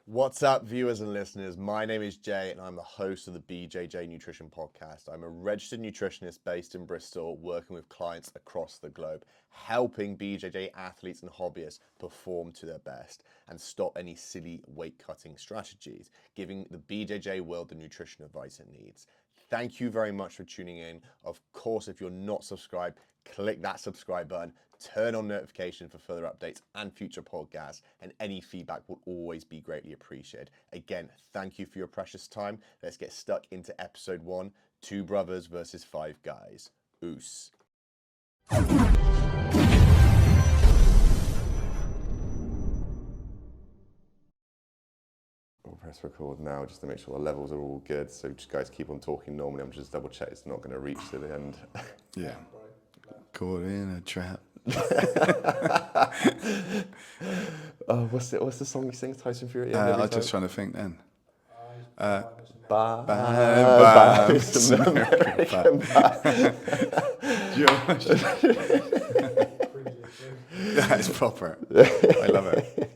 What's up, viewers and listeners? My name is Jay, and I'm the host of the BJJ Nutrition Podcast. I'm a registered nutritionist based in Bristol, working with clients across the globe, helping BJJ athletes and hobbyists perform to their best and stop any silly weight cutting strategies, giving the BJJ world the nutrition advice it needs. Thank you very much for tuning in. Of course, if you're not subscribed, click that subscribe button, turn on notifications for further updates and future podcasts, and any feedback will always be greatly appreciated. Again, thank you for your precious time. Let's get stuck into episode 1, 2 brothers versus 5 guys. Oos. I'll press record now just to make sure the levels are all good. So just guys keep on talking normally. I'm just double check it's not going to reach to the end. Yeah. Caught in a trap. Oh, what's the song he sings, Tyson Fury? I was just trying to think then. Bye, Mr. American That's proper. I love it.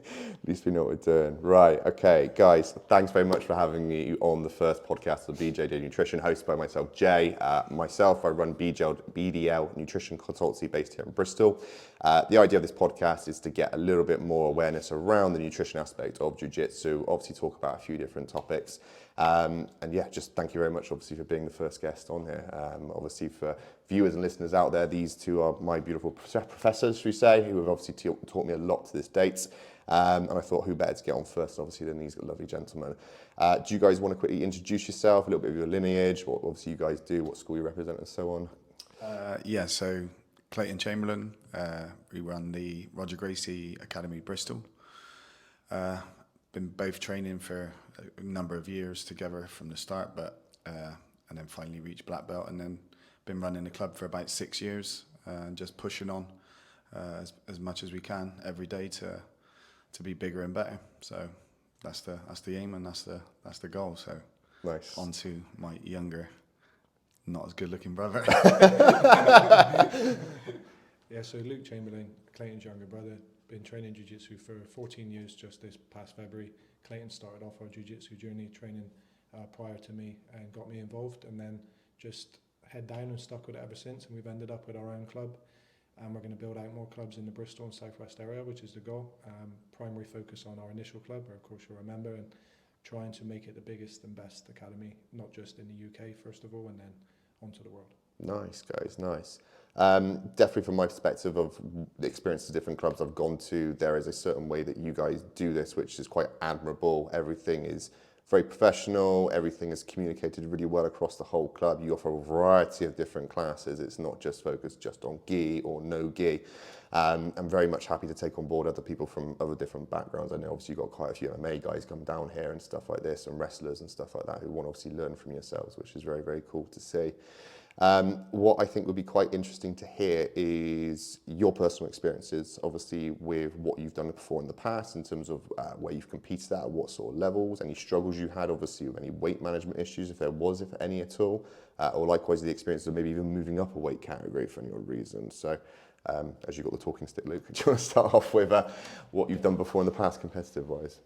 At least we know what we're doing. Right, okay, guys, thanks very much for having me on the first podcast of BJJ Nutrition, hosted by myself, Jay. I run BDL Nutrition Consultancy based here in Bristol. The idea of this podcast is to get a little bit more awareness around the nutrition aspect of jiu-jitsu, obviously talk about a few different topics. And yeah, just thank you very much, obviously, for being the first guest on here. Obviously, for viewers and listeners out there, these two are my beautiful professors, should we say, who have obviously taught me a lot to this date. And I thought, who better to get on first, obviously, than these lovely gentlemen. Do you guys want to quickly introduce yourself, a little bit of your lineage, what obviously you guys do, what school you represent, and so on? So Clayton Chamberlain, we run the Roger Gracie Academy, Bristol. Been both training for a number of years together from the start, but and then finally reached black belt, and then been running the club for about 6 years, and just pushing on as much as we can every day to be bigger and better. So that's the aim, and that's the goal. So nice. On to my younger, not as good looking brother. Yeah, so Luke Chamberlain, Clayton's younger brother, been training jiu-jitsu for 14 years just this past February. Clayton started off our jiu-jitsu journey training prior to me and got me involved, and then just head down and stuck with it ever since, and we've ended up with our own club. And we're going to build out more clubs in the Bristol and Southwest area, which is the goal. Primary focus on our initial club, where of course you'll remember, and trying to make it the biggest and best academy, not just in the UK first of all, and then onto the world. Nice, guys, nice. Definitely from my perspective of the experiences of different clubs I've gone to, there is a certain way that you guys do this, which is quite admirable. Everything is very professional, everything is communicated really well across the whole club. You offer a variety of different classes. It's not just focused just on gi or no gi. I'm very much happy to take on board other people from other different backgrounds. I know obviously you've got quite a few MMA guys come down here and stuff like this, and wrestlers and stuff like that who want to obviously learn from yourselves, which is very, very cool to see. What I think would be quite interesting to hear is your personal experiences, obviously, with what you've done before in the past in terms of where you've competed at what sort of levels, any struggles you had, obviously, with any weight management issues, if there was, if any at all, or likewise the experience of maybe even moving up a weight category for any odd reason. So, as you've got the talking stick, Luke, do you want to start off with what you've done before in the past, competitive-wise?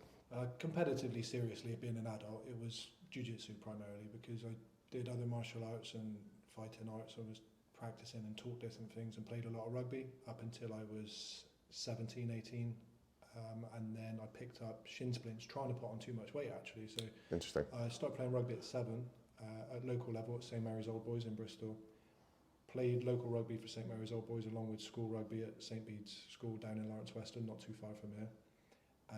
Competitively, seriously, being an adult, it was jiu-jitsu primarily, because I did other martial arts and fighting arts. I was practicing and taught different things and played a lot of rugby up until I was 17, 18. And then I picked up shin splints, trying to put on too much weight actually. So Interesting. I started playing rugby at 7 at local level at St Mary's Old Boys in Bristol. Played local rugby for St Mary's Old Boys along with school rugby at St Bede's School down in Lawrence Weston, not too far from here.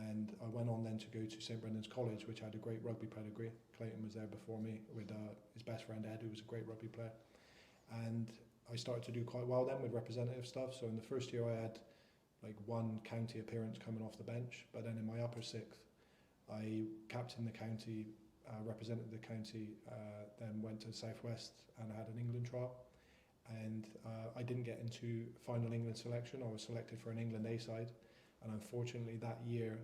And I went on then to go to St Brendan's College, which had a great rugby pedigree. Clayton was there before me with his best friend Ed, who was a great rugby player. And I started to do quite well then with representative stuff. So in the first year I had like 1 county appearance coming off the bench, but then in my upper 6th I captained the county, represented the county, then went to Southwest and I had an England trial. And I didn't get into final England selection. I was selected for an England A side. And unfortunately that year,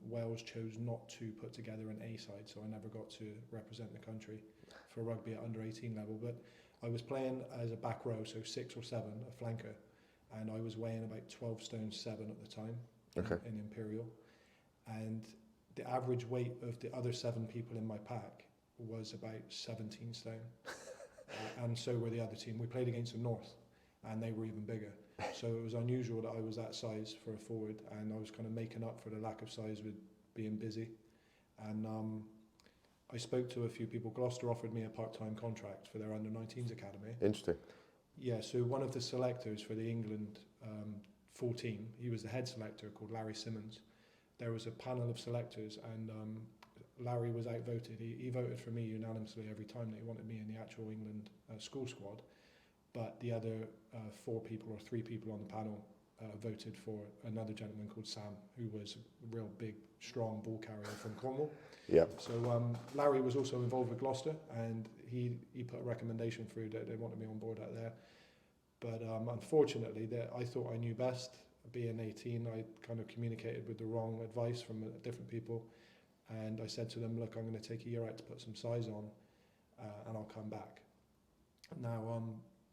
Wales chose not to put together an A side, so I never got to represent the country for rugby at under 18 level. But I was playing as a back row, so 6 or 7, a flanker, and I was weighing about 12 stone 7 at the time. Okay. In Imperial. And the average weight of the other 7 people in my pack was about 17 stone. And so were the other team. We played against the North, and they were even bigger. So it was unusual that I was that size for a forward, and I was kind of making up for the lack of size with being busy. And I spoke to a few people. Gloucester offered me a part-time contract for their under-19s academy. Interesting. Yeah, so one of the selectors for the England full team, he was the head selector called Larry Simmons. There was a panel of selectors, and Larry was outvoted. He voted for me unanimously every time that he wanted me in the actual England school squad. But the other 4 people or 3 people on the panel voted for another gentleman called Sam, who was a real big, strong ball carrier from Cornwall. Yeah. So Larry was also involved with Gloucester, and he put a recommendation through that they wanted me on board out there. But unfortunately, I thought I knew best. Being 18, I kind of communicated with the wrong advice from different people. And I said to them, look, I'm going to take a year out to put some size on, and I'll come back. Now,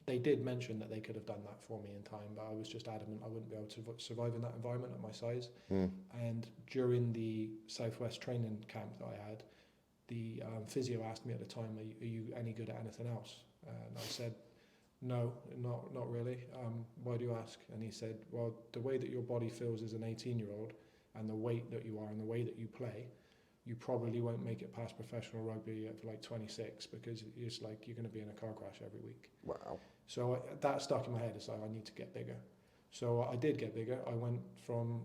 they did mention that they could have done that for me in time, but I was just adamant I wouldn't be able to survive in that environment at my size. And during the Southwest training camp that I had, the physio asked me at the time, are you any good at anything else? And I said, no, not really. Why do you ask? And he said, well, the way that your body feels as an 18-year-old and the weight that you are and the way that you play, you probably won't make it past professional rugby at like 26, because it's like you're going to be in a car crash every week. Wow. So that stuck in my head. It's like, I need to get bigger. So I did get bigger. I went from,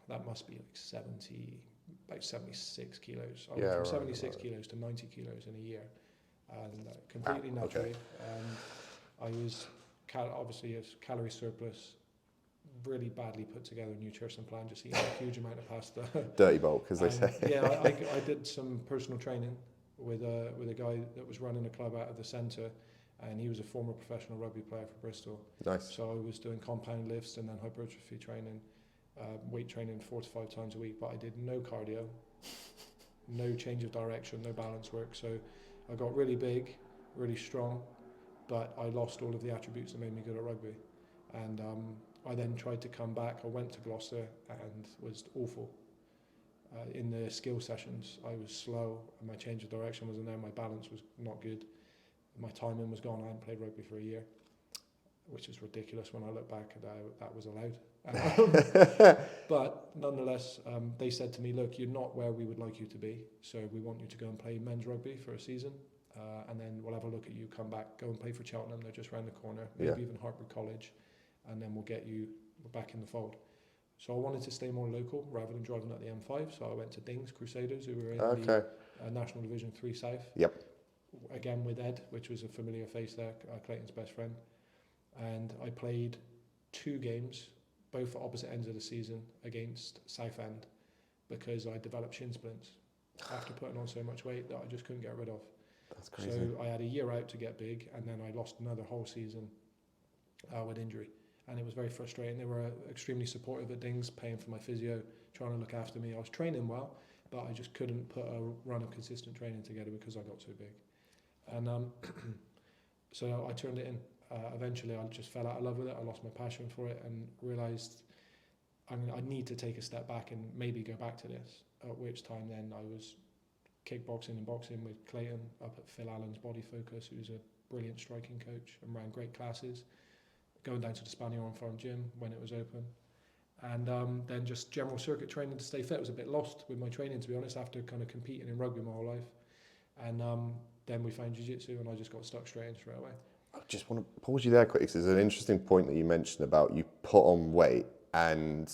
that must be like about 76 kilos. I went from 76 kilos to 90 kilos in a year. And completely naturally. Okay. I was obviously a calorie surplus, really badly put together nutrition plan, just eating a huge amount of pasta. Dirty bulk, as they say. Yeah, I did some personal training with a guy that was running a club out of the centre, and he was a former professional rugby player for Bristol. Nice. So I was doing compound lifts and then hypertrophy training, weight training 4 to 5 times a week, but I did no cardio, no change of direction, no balance work. So I got really big, really strong, but I lost all of the attributes that made me good at rugby. And I then tried to come back. I went to Gloucester and was awful. In the skill sessions, I was slow, and my change of direction wasn't there. My balance was not good. My timing was gone. I hadn't played rugby for a year, which is ridiculous when I look back at that was allowed. But nonetheless, they said to me, look, you're not where we would like you to be, so we want you to go and play men's rugby for a season, and then we'll have a look at you, come back, go and play for Cheltenham, they're just around the corner, maybe even Hartford College, and then we'll get you back in the fold. So I wanted to stay more local rather than driving up the M5, so I went to Dings Crusaders, who were in the National Division 3 South. Yep. Again with Ed, which was a familiar face there, Clayton's best friend. And I played 2 games, both at opposite ends of the season, against Southend, because I developed shin splints after putting on so much weight that I just couldn't get rid of. That's crazy. So I had a year out to get big, and then I lost another whole season with injury. And it was very frustrating. They were extremely supportive at Dings, paying for my physio, trying to look after me. I was training well, but I just couldn't put a run of consistent training together because I got so big. And so I turned it in. Eventually, I just fell out of love with it. I lost my passion for it and realised I need to take a step back and maybe go back to this. At which time then I was kickboxing and boxing with Clayton up at Phil Allen's Body Focus, who's a brilliant striking coach and ran great classes. Going down to the Spaniel on Farm Gym when it was open. And then just general circuit training to stay fit. I was a bit lost with my training, to be honest, after kind of competing in rugby my whole life. And then we found jiu-jitsu, and I just got stuck straight away. I just want to pause you there quick, because there's an interesting point that you mentioned about you put on weight and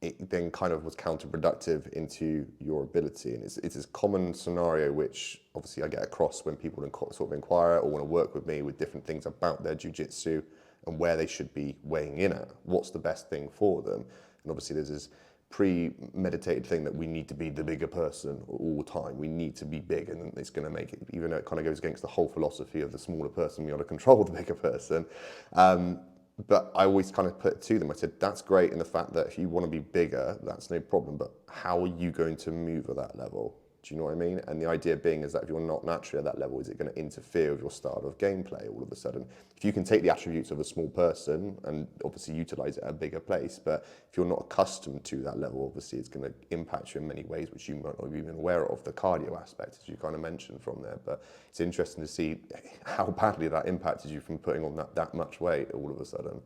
it then kind of was counterproductive into your ability. And it's a common scenario which obviously I get across when people sort of inquire or want to work with me with different things about their jiu-jitsu and where they should be weighing in at. What's the best thing for them? And obviously there's this premeditated thing that we need to be the bigger person all the time. We need to be big, and it's going to make it, even though it kind of goes against the whole philosophy of the smaller person, we ought to control the bigger person. But I always kind of put it to them, I said, that's great in the fact that if you want to be bigger, that's no problem, but how are you going to move at that level? Do you know what I mean? And the idea being is that if you're not naturally at that level, is it going to interfere with your style of gameplay all of a sudden? If you can take the attributes of a small person and obviously utilize it at a bigger place, but if you're not accustomed to that level, obviously it's going to impact you in many ways, which you might not have even aware of, the cardio aspect, as you kind of mentioned from there. But it's interesting to see how badly that impacted you from putting on that much weight all of a sudden.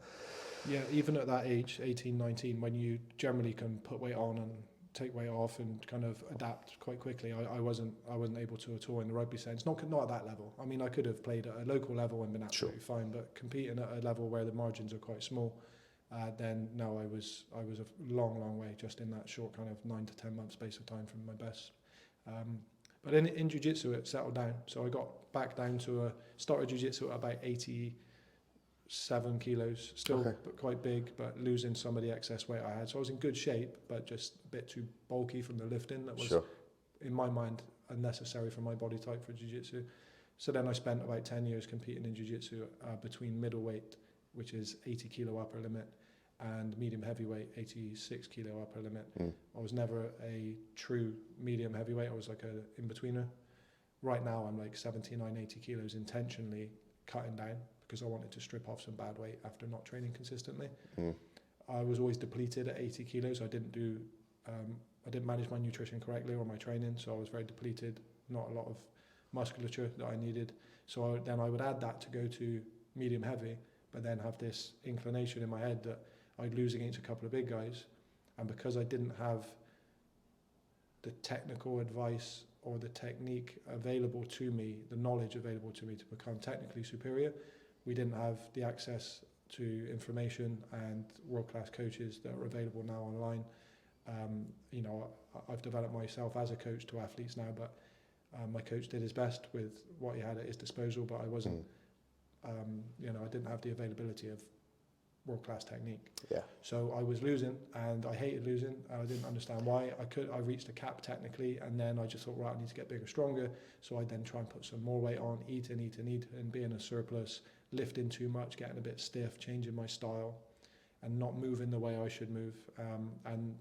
Yeah, even at that age, 18, 19, when you generally can put weight on and take weight off and kind of adapt quite quickly, I wasn't able to at all in the rugby sense. Not at that level. I mean, I could have played at a local level and been absolutely fine, but competing at a level where the margins are quite small, then no, I was a long way just in that short kind of 9 to 10 month space of time from my best. But in jiu-jitsu, it settled down. So I got back down to started jiu-jitsu at about 87 kilos, still quite big, but losing some of the excess weight I had. So I was in good shape, but just a bit too bulky from the lifting. That was, in my mind, unnecessary for my body type for jiu-jitsu. So then I spent about 10 years competing in jiu-jitsu between middleweight, which is 80 kilo upper limit, and medium heavyweight, 86 kilo upper limit. I was never a true medium heavyweight. I was like a in-betweener. Right now I'm like 79, 80 kilos, intentionally cutting down because I wanted to strip off some bad weight after not training consistently. I was always depleted at 80 kilos. I didn't manage my nutrition correctly or my training, so I was very depleted, not a lot of musculature that I needed. So then I would add that to go to medium heavy, but then have this inclination in my head that I'd lose against a couple of big guys. And because I didn't have the technical advice or the technique available to me, the knowledge available to me to become technically superior, we didn't have the access to information and world-class coaches that are available now online. I've developed myself as a coach to athletes now, but my coach did his best with what he had at his disposal, but I wasn't, I didn't have the availability of world-class technique. So I was losing, and I hated losing, and I didn't understand why. I reached a cap technically, and then I just thought, right, I need to get bigger, stronger. So I then try and put some more weight on, eat, and be in a surplus, lifting too much, getting a bit stiff, changing my style, and not moving the way I should move. And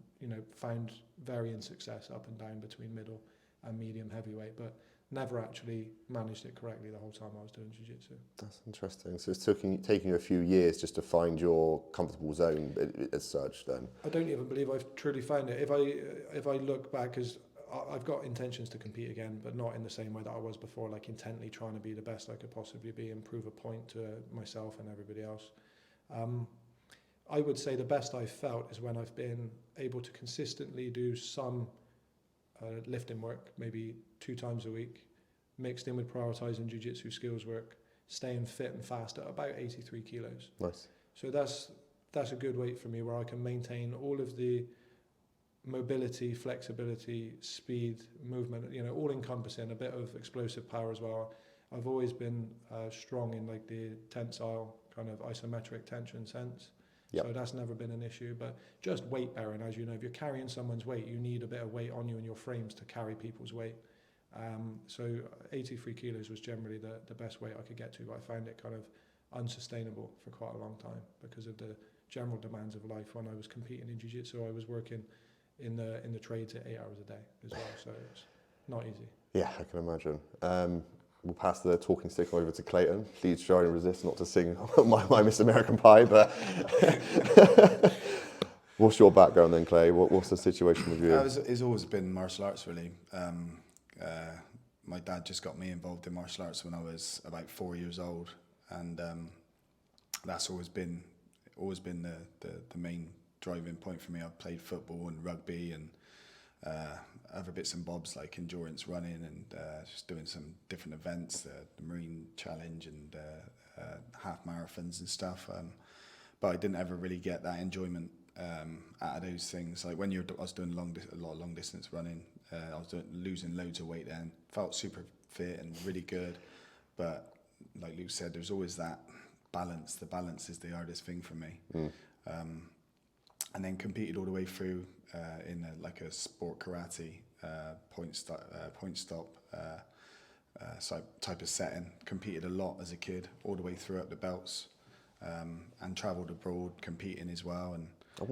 found varying success up and down between middle and medium heavyweight, but never actually managed it correctly the whole time I was doing jiu-jitsu. That's interesting. So it's taking you a few years just to find your comfortable zone as such then? I don't even believe I've truly found it. If I look back, because I've got intentions to compete again, but not in the same way that I was before, like intently trying to be the best I could possibly be and prove a point to myself and everybody else. I would say the best I've felt is when I've been able to consistently do some lifting work, maybe 2 times a week, mixed in with prioritizing jiu-jitsu skills work, staying fit and fast at about 83 kilos. Nice. So that's a good weight for me, where I can maintain all of the mobility, flexibility, speed, movement, all encompassing, a bit of explosive power as well. I've always been strong in like the tensile kind of isometric tension sense. So that's never been an issue, but just weight bearing, as you know, if you're carrying someone's weight, you need a bit of weight on you and your frames to carry people's weight. So 83 kilos was generally the best weight I could get to, but I found it kind of unsustainable for quite a long time because of the general demands of life. When I was competing in jiu-jitsu, I was working in the trades at 8 hours a day as well, so it's not easy. Yeah, I can imagine. We'll pass the talking stick over to Clayton. Please try and resist not to sing my Miss American Pie, but what's your background then, Clay? What's the situation with you? It's always been martial arts, really. My dad just got me involved in martial arts when I was about 4 years old, and that's always been the main driving point for me. I've played football and rugby and other bits and bobs like endurance running and just doing some different events, the Marine Challenge and half marathons and stuff. But I didn't ever really get that enjoyment out of those things. Like when I was doing a lot of long distance running, I was losing loads of weight then, felt super fit and really good. But like Luke said, there's always that balance. The balance is the hardest thing for me. And then competed all the way through in a sport karate point stop type of setting. Competed a lot as a kid, all the way through up the belts, and travelled abroad competing as well. And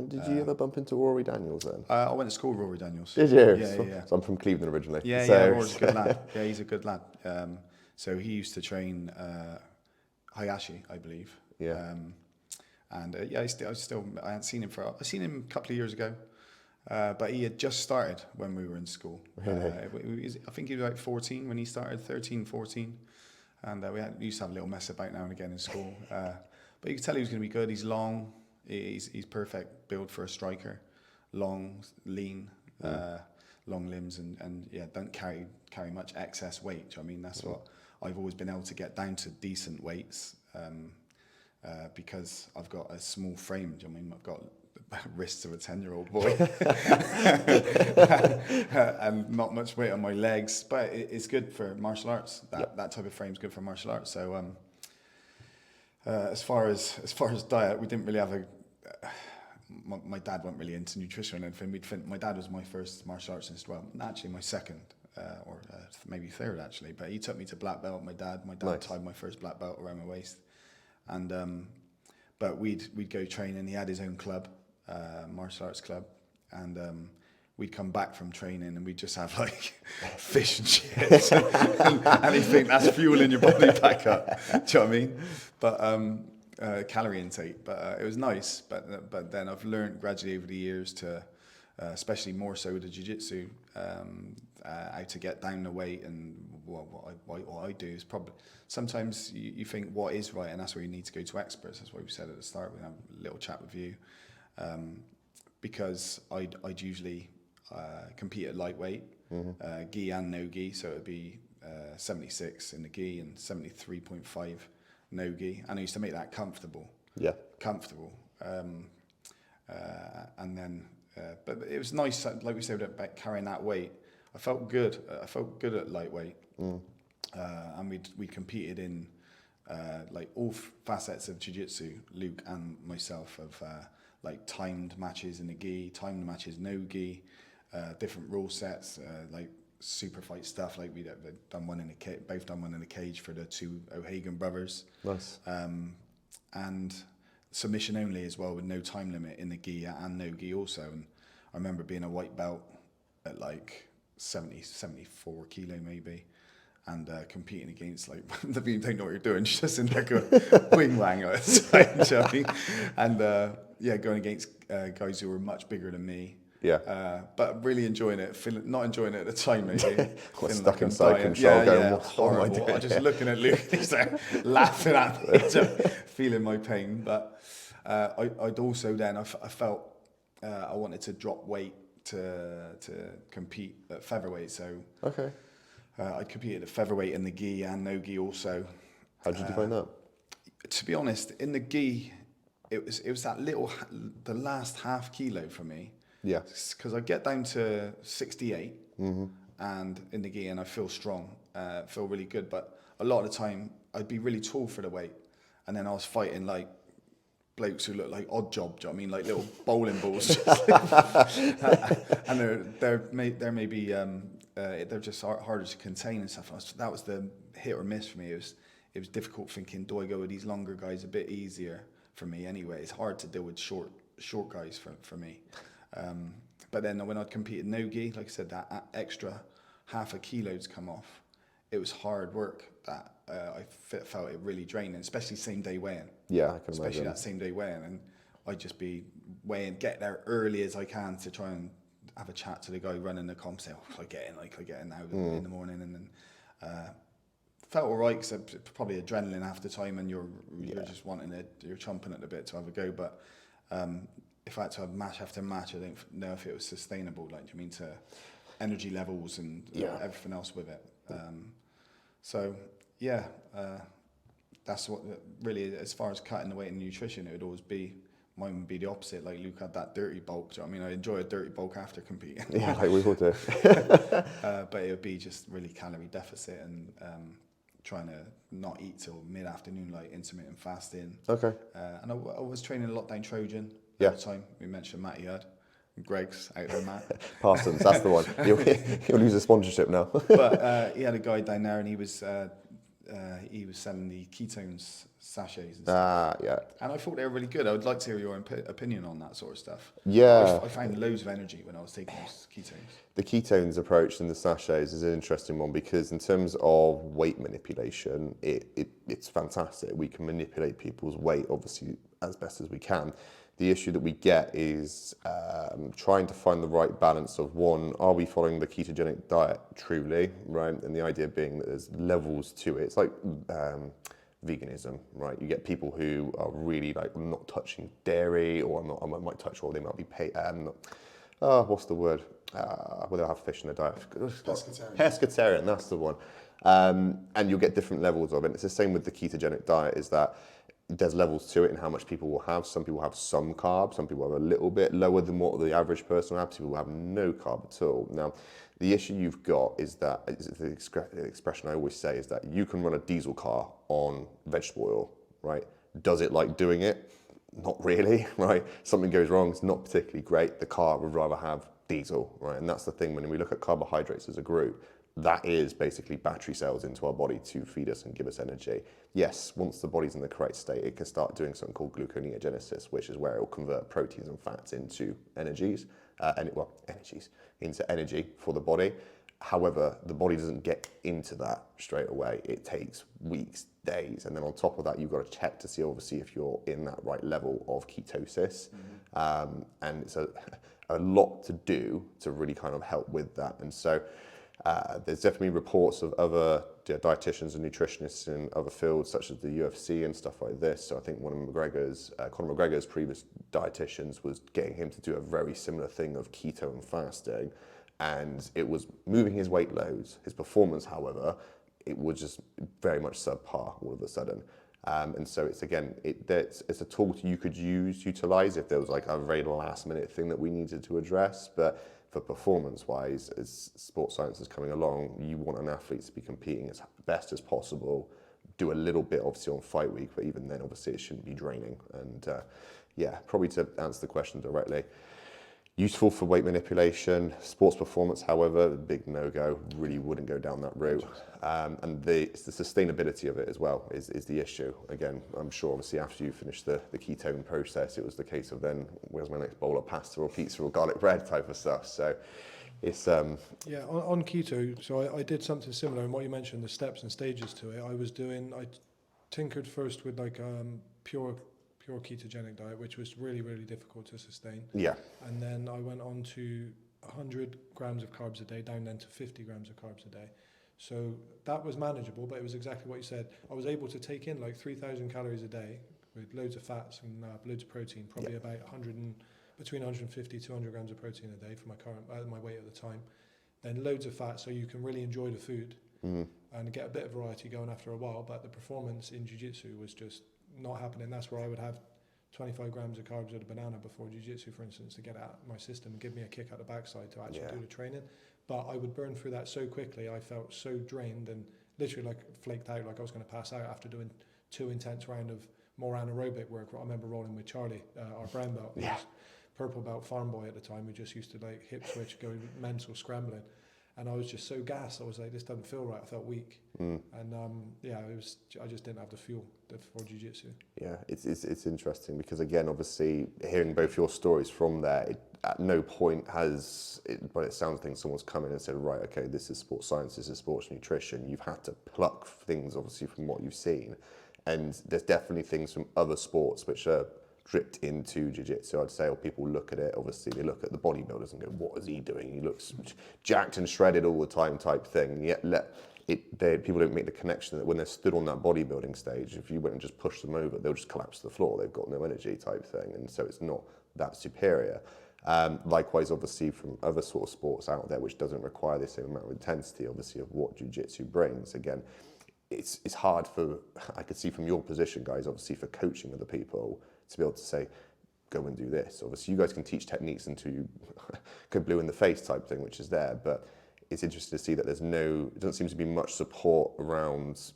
Did you ever bump into Rory Daniels then? I went to school with Rory Daniels. Did you? Yeah. So I'm from Cleveland originally. Yeah, Rory's a good lad. Yeah, he's a good lad. So he used to train Hayashi, I believe. Yeah. And I hadn't seen him I seen him a couple of years ago, but he had just started when we were in school. Really? I think he was like 14 when he started, 13, 14. And we used to have a little mess about now and again in school. But you could tell he was going to be good. He's long. He's perfect build for a striker. Long, lean, long limbs, and don't carry much excess weight. I mean, that's what I've always been able to get down to decent weights because I've got a small frame. I mean, I've got wrists of a 10-year-old boy and not much weight on my legs, but it's good for martial arts. That type of frame is good for martial arts. So as far as diet, we didn't really have my dad wasn't really into nutrition or anything. My dad was my first martial arts instructor, well, actually my second or maybe third actually, but he took me to black belt. My dad nice. Tied my first black belt around my waist, and but we'd go train, and he had his own club, martial arts club, and we'd come back from training and we'd just have like fish and chips and you think that's fueling your body back up. Do you know what I mean? But calorie intake, but it was nice. But then I've learned gradually over the years to, especially more so with the jiu-jitsu, how to get down the weight. And what I do is probably sometimes you think what is right, and that's where you need to go to experts. That's why we said at the start we have a little chat with you, because I'd usually compete at lightweight, gi and no gi, so it'd be 76 in the gi and 73.5 no gi, and I used to make that comfortable. Yeah. Comfortable. And then, but it was nice, like we said, about carrying that weight. I felt good. I felt good at lightweight. And we competed in like all facets of jiu-jitsu, Luke and myself, of like timed matches in the gi, timed matches no gi, different rule sets, like super fight stuff. Like we'd done one in a both done one in a cage for the two O'Hagan brothers. Nice. And submission only as well, with no time limit in the gi and no gi also. And I remember being a white belt at like 74 kilo maybe, and competing against like the people don't know what you're doing, just in there going wing wang at the time, you know what I mean? And going against guys who were much bigger than me. Yeah. But really enjoying it, not enjoying it at the time maybe. Stuck like inside control, going, what am I doing? Just looking at Luke, he's there, laughing at me, feeling my pain. But I'd also then, I felt I wanted to drop weight to compete at featherweight. So I competed at featherweight in the gi and no gi also. How did you find that? To be honest, in the gi, it was that the last half kilo for me. Yeah. Because I get down to 68 and in the gi, and I feel strong, feel really good. But a lot of the time I'd be really tall for the weight, and then I was fighting like blokes who look like odd job. Do you know what I mean? Like little bowling balls. And they're maybe they're just harder to contain and stuff. That was the hit or miss for me. It was difficult thinking, do I go with these longer guys? A bit easier for me anyway. It's hard to deal with short guys for me. But then when I'd competed no-gi, like I said, that extra half a kilo to come off, it was hard work. That I felt it really draining, especially same day weigh-in. Yeah, I can imagine. Especially that same day weigh-in, and I'd just be weighing, get there early as I can to try and have a chat to the guy running the comp. Say, I get in now in the morning, and then felt all right because probably adrenaline half the time, and you're just wanting it, you're chomping at the bit to have a go, but. If I had to have match after match, I don't know if it was sustainable. Like, do you mean to energy levels and everything else with it? That's what really, as far as cutting the weight and nutrition, it would always be, mine would be the opposite. Like Luke had that dirty bulk. Do you know what I mean? I enjoy a dirty bulk after competing. Yeah, like we all do. But it would be just really calorie deficit and trying to not eat till mid-afternoon, like intermittent fasting. Okay. And I was training a lot down Trojan. At the time, we mentioned Matt Yard, Greg's out there, Matt. Parsons, that's the one. He'll lose his sponsorship now. But he had a guy down there, and he was he was selling the ketones sachets and stuff. Yeah. And I thought they were really good. I would like to hear your opinion on that sort of stuff. Yeah. I found loads of energy when I was taking those ketones. The ketones approach and the sachets is an interesting one because in terms of weight manipulation, it's fantastic. We can manipulate people's weight, obviously, as best as we can. The issue that we get is trying to find the right balance of one, are we following the ketogenic diet truly, right? And the idea being that there's levels to it. It's like veganism, right? You get people who are really like not touching dairy, or I might touch, or they might be what's the word? Well, they'll have fish in their diet. Pescatarian. Pescatarian, that's the one. And you'll get different levels of it. It's the same with the ketogenic diet, is that there's levels to it and how much people will have. Some people have some carbs, some people have a little bit lower than what the average person will have. Some people have no carb at all. Now, the issue you've got is that, the expression I always say is that you can run a diesel car on vegetable oil, right? Does it like doing it? Not really, right? Something goes wrong, it's not particularly great. The car would rather have diesel, right? And that's the thing, when we look at carbohydrates as a group, that is basically battery cells into our body to feed us and give us energy. Yes, once the body's in the correct state, it can start doing something called gluconeogenesis, which is where it will convert proteins and fats into energies, into energy for the body. However, the body doesn't get into that straight away. It takes weeks, days, and then on top of that, you've got to check to see, obviously, if you're in that right level of ketosis. And it's a lot to do to really kind of help with that. And so there's definitely reports of other dietitians and nutritionists in other fields, such as the UFC and stuff like this. So I think one of Conor McGregor's previous dietitians was getting him to do a very similar thing of keto and fasting, and it was moving his weight loads. His performance, however, it was just very much subpar all of a sudden. And so it's, again, it's a tool you could utilize if there was like a very last minute thing that we needed to address. But for performance-wise, as sports science is coming along, you want an athlete to be competing as best as possible, do a little bit obviously on fight week, but even then obviously it shouldn't be draining. And probably to answer the question directly, useful for weight manipulation. Sports performance, however, big no-go, really wouldn't go down that route. And the sustainability of it as well is the issue. Again, I'm sure obviously after you finish the ketone process, it was the case of then, where's my next bowl of pasta or pizza or garlic bread type of stuff. So it's... Yeah, on keto, so I did something similar, and what you mentioned, the steps and stages to it, I tinkered first with like pure ketogenic diet, which was really, really difficult to sustain. Yeah. And then I went on to 100 grams of carbs a day, down then to 50 grams of carbs a day. So that was manageable, but it was exactly what you said. I was able to take in like 3,000 calories a day with loads of fats and loads of protein, probably about between 150 200 grams of protein a day for my weight at the time. Then loads of fat, so you can really enjoy the food and get a bit of variety going after a while. But the performance in jiu-jitsu was just not happening. That's where I would have 25 grams of carbs with a banana before jiu-jitsu, for instance, to get out my system and give me a kick out the backside to actually do the training. But I would burn through that so quickly. I felt so drained and literally like flaked out, like I was going to pass out after doing 2 intense rounds of more anaerobic work. I remember rolling with Charlie, our brown belt, who was purple belt farm boy at the time, who just used to like hip switch, go mental scrambling. And I was just so gassed. I was like, this doesn't feel right. I felt weak. And I just didn't have the fuel for jiu-jitsu. Yeah, it's interesting because, again, obviously hearing both your stories from there, at no point but it sounds like someone's come in and said, right, okay, this is sports science, this is sports nutrition. You've had to pluck things obviously from what you've seen. And there's definitely things from other sports which are dripped into jiu-jitsu, I'd say, or people look at it, obviously they look at the bodybuilders and go, what is he doing? He looks jacked and shredded all the time type thing. And yet people don't make the connection that when they're stood on that bodybuilding stage, if you went and just pushed them over, they'll just collapse to the floor. They've got no energy type thing. And so it's not that superior. Likewise, obviously, from other sort of sports out there, which doesn't require the same amount of intensity, obviously, of what jiu-jitsu brings. Again, it's hard I could see from your position, guys, obviously, for coaching other people, to be able to say, go and do this. Obviously, you guys can teach techniques until you go blue in the face type thing, which is there. But it's interesting to see that there doesn't seem to be much support around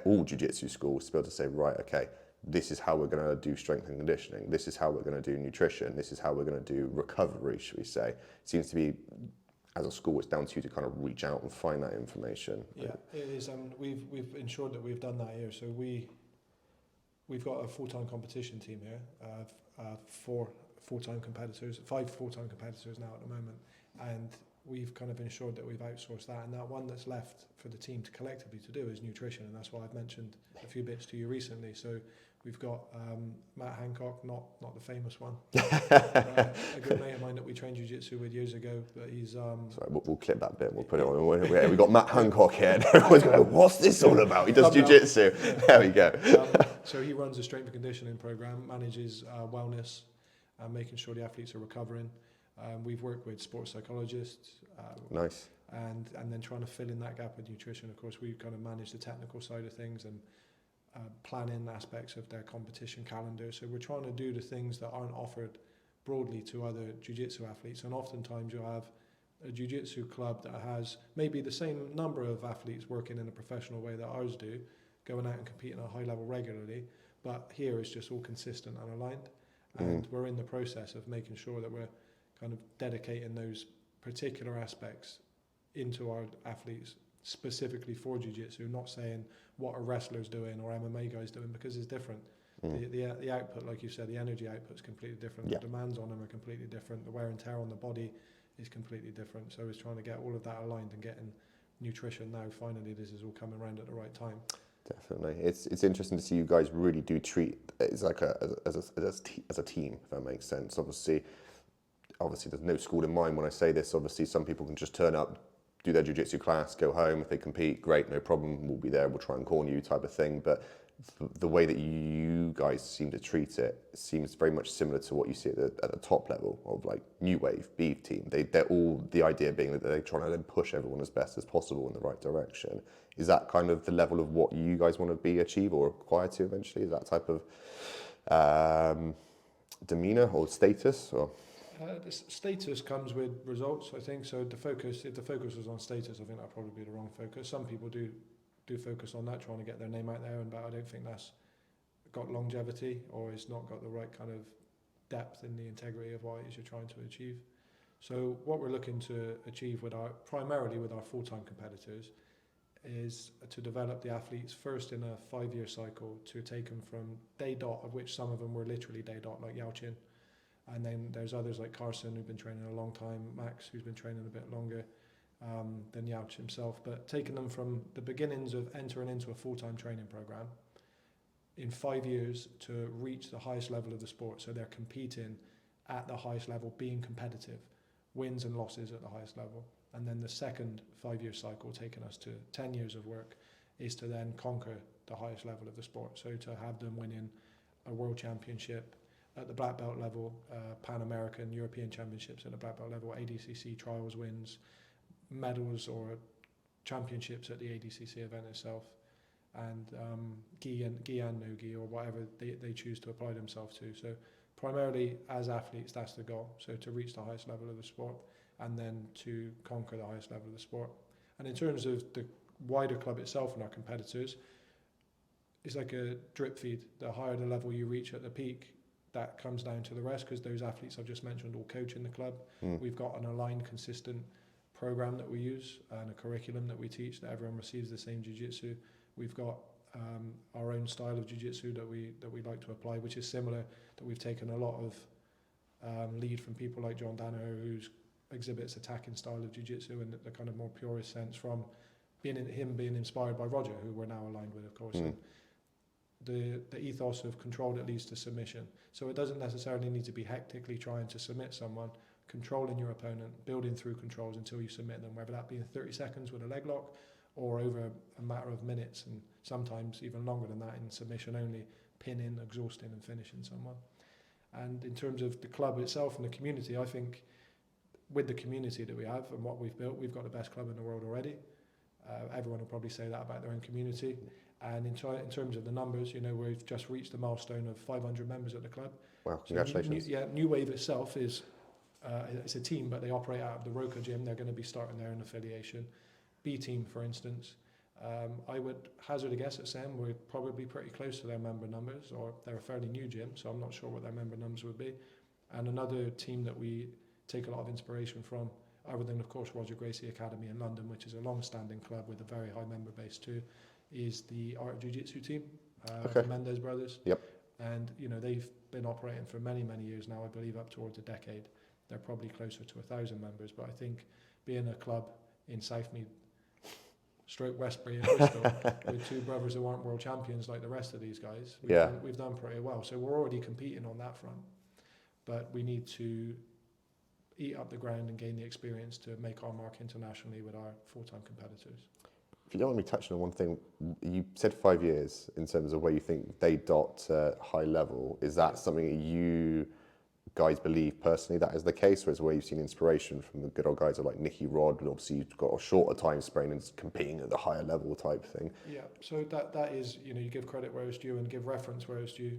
all jiu-jitsu schools to be able to say, right, okay, this is how we're going to do strength and conditioning. This is how we're going to do nutrition. This is how we're going to do recovery, should we say. It seems to be as a school, it's down to you to kind of reach out and find that information. Yeah, it is. We've ensured that we've done that here. So we've got a full-time competition team here, 4 full-time competitors, 5 full-time competitors now at the moment, and we've kind of ensured that we've outsourced that, and that one that's left for the team to collectively to do is nutrition, and that's why I've mentioned a few bits to you recently. So we've got Matt Hancock, not the famous one, a good mate of mine that we trained jiu-jitsu with years ago, but he's... Sorry, we'll clip that bit, we'll put it on. We got Matt Hancock here, and everyone's going, what's this all about? He does jiu-jitsu. Yeah. There we go. So he runs a strength and conditioning program, manages wellness, making sure the athletes are recovering. We've worked with sports psychologists. Nice. And then trying to fill in that gap with nutrition. Of course, we kind of manage the technical side of things and planning aspects of their competition calendar. So we're trying to do the things that aren't offered broadly to other jiu-jitsu athletes. And oftentimes you'll have a jiu-jitsu club that has maybe the same number of athletes working in a professional way that ours do, going out and competing at a high level regularly. But here it's just all consistent and aligned. And we're in the process of making sure that we're kind of dedicating those particular aspects into our athletes specifically for jiu-jitsu, not saying what a wrestler's doing or MMA guys doing, because it's different. The output, like you said, the energy output is completely different. Yeah. The demands on them are completely different. The wear and tear on the body is completely different. So it's trying to get all of that aligned and getting nutrition now. Finally, this is all coming around at the right time. Definitely, it's interesting to see you guys really do treat it as like as a team, if that makes sense. Obviously, there's no school in mind when I say this. Obviously, some people can just turn up, do their jiu-jitsu class, go home. If they compete, great, no problem. We'll be there. We'll try and corner you, type of thing. But the way that you guys seem to treat it seems very much similar to what you see at the top level of like New Wave, Beef Team. They're all, the idea being that they're trying to then push everyone as best as possible in the right direction. Is that kind of the level of what you guys want to achieve or aspire to eventually? Is that type of demeanor or status? Or the status comes with results, I think. So if the focus was on status, I think that'd probably be the wrong focus. Some people do focus on that, trying to get their name out there, but I don't think that's got longevity, or it's not got the right kind of depth in the integrity of what it is you're trying to achieve. So what we're looking to achieve primarily with our full-time competitors is to develop the athletes first in a 5-year cycle, to take them from day dot, of which some of them were literally day dot, like Yao Chin. And then there's others like Carson, who've been training a long time, Max, who's been training a bit longer than Yauch himself, but taking them from the beginnings of entering into a full-time training program in 5 years to reach the highest level of the sport. So they're competing at the highest level, being competitive, wins and losses at the highest level. And then the second 5-year cycle, taking us to 10 years of work, is to then conquer the highest level of the sport. So to have them winning a world championship at the black belt level, Pan American, European championships at the black belt level, ADCC trials wins, medals or championships at the ADCC event itself, and gi and no gi, or whatever they choose to apply themselves to. So primarily as athletes, that's the goal. So to reach the highest level of the sport, and then to conquer the highest level of the sport. And in terms of the wider club itself and our competitors, it's like a drip feed. The higher the level you reach at the peak, that comes down to the rest, because those athletes I've just mentioned all coach in the club. We've got an aligned, consistent program that we use and a curriculum that we teach, that everyone receives the same jiu-jitsu. We've got our own style of jiu-jitsu that we like to apply, which is similar, that we've taken a lot of lead from people like John Danaher, who exhibits attacking style of jiu-jitsu in the kind of more purist sense, from being inspired by Roger, who we're now aligned with, of course. And the ethos of control that leads to submission. So it doesn't necessarily need to be hectically trying to submit someone. Controlling your opponent, building through controls until you submit them, whether that be in 30 seconds with a leg lock or over a matter of minutes, and sometimes even longer than that in submission only, pinning, exhausting and finishing someone. And in terms of the club itself and the community, I think with the community that we have and what we've built, we've got the best club in the world already. Everyone will probably say that about their own community. And in terms of the numbers, we've just reached the milestone of 500 members at the club. Wow, congratulations. So New Wave itself is it's a team, but they operate out of the Roca gym. They're going to be starting their own affiliation. B Team, for instance, I would hazard a guess at saying we're probably pretty close to their member numbers, or they're a fairly new gym, so I'm not sure what their member numbers would be. And another team that we take a lot of inspiration from, other than, of course, Roger Gracie Academy in London, which is a long-standing club with a very high member base too, is the Art of Jiu-Jitsu team, the Mendes brothers. Yep. And, you know, they've been operating for many, many years now, I believe up towards a decade. They're probably closer to 1,000 members, but I think being a club in Southmead, Westbury and Bristol, with two brothers who aren't world champions like the rest of these guys, we've done pretty well. So we're already competing on that front, but we need to eat up the ground and gain the experience to make our mark internationally with our full-time competitors. If you don't want me touching on one thing, you said 5 years in terms of where you think they dot high level. Is that something that you guys believe personally that is the case, or is where you've seen inspiration from the good old guys like Nicky Rod, and obviously you've got a shorter time span and competing at the higher level type thing? Yeah, so that is, you know, you give credit where it's due and give reference where it's due.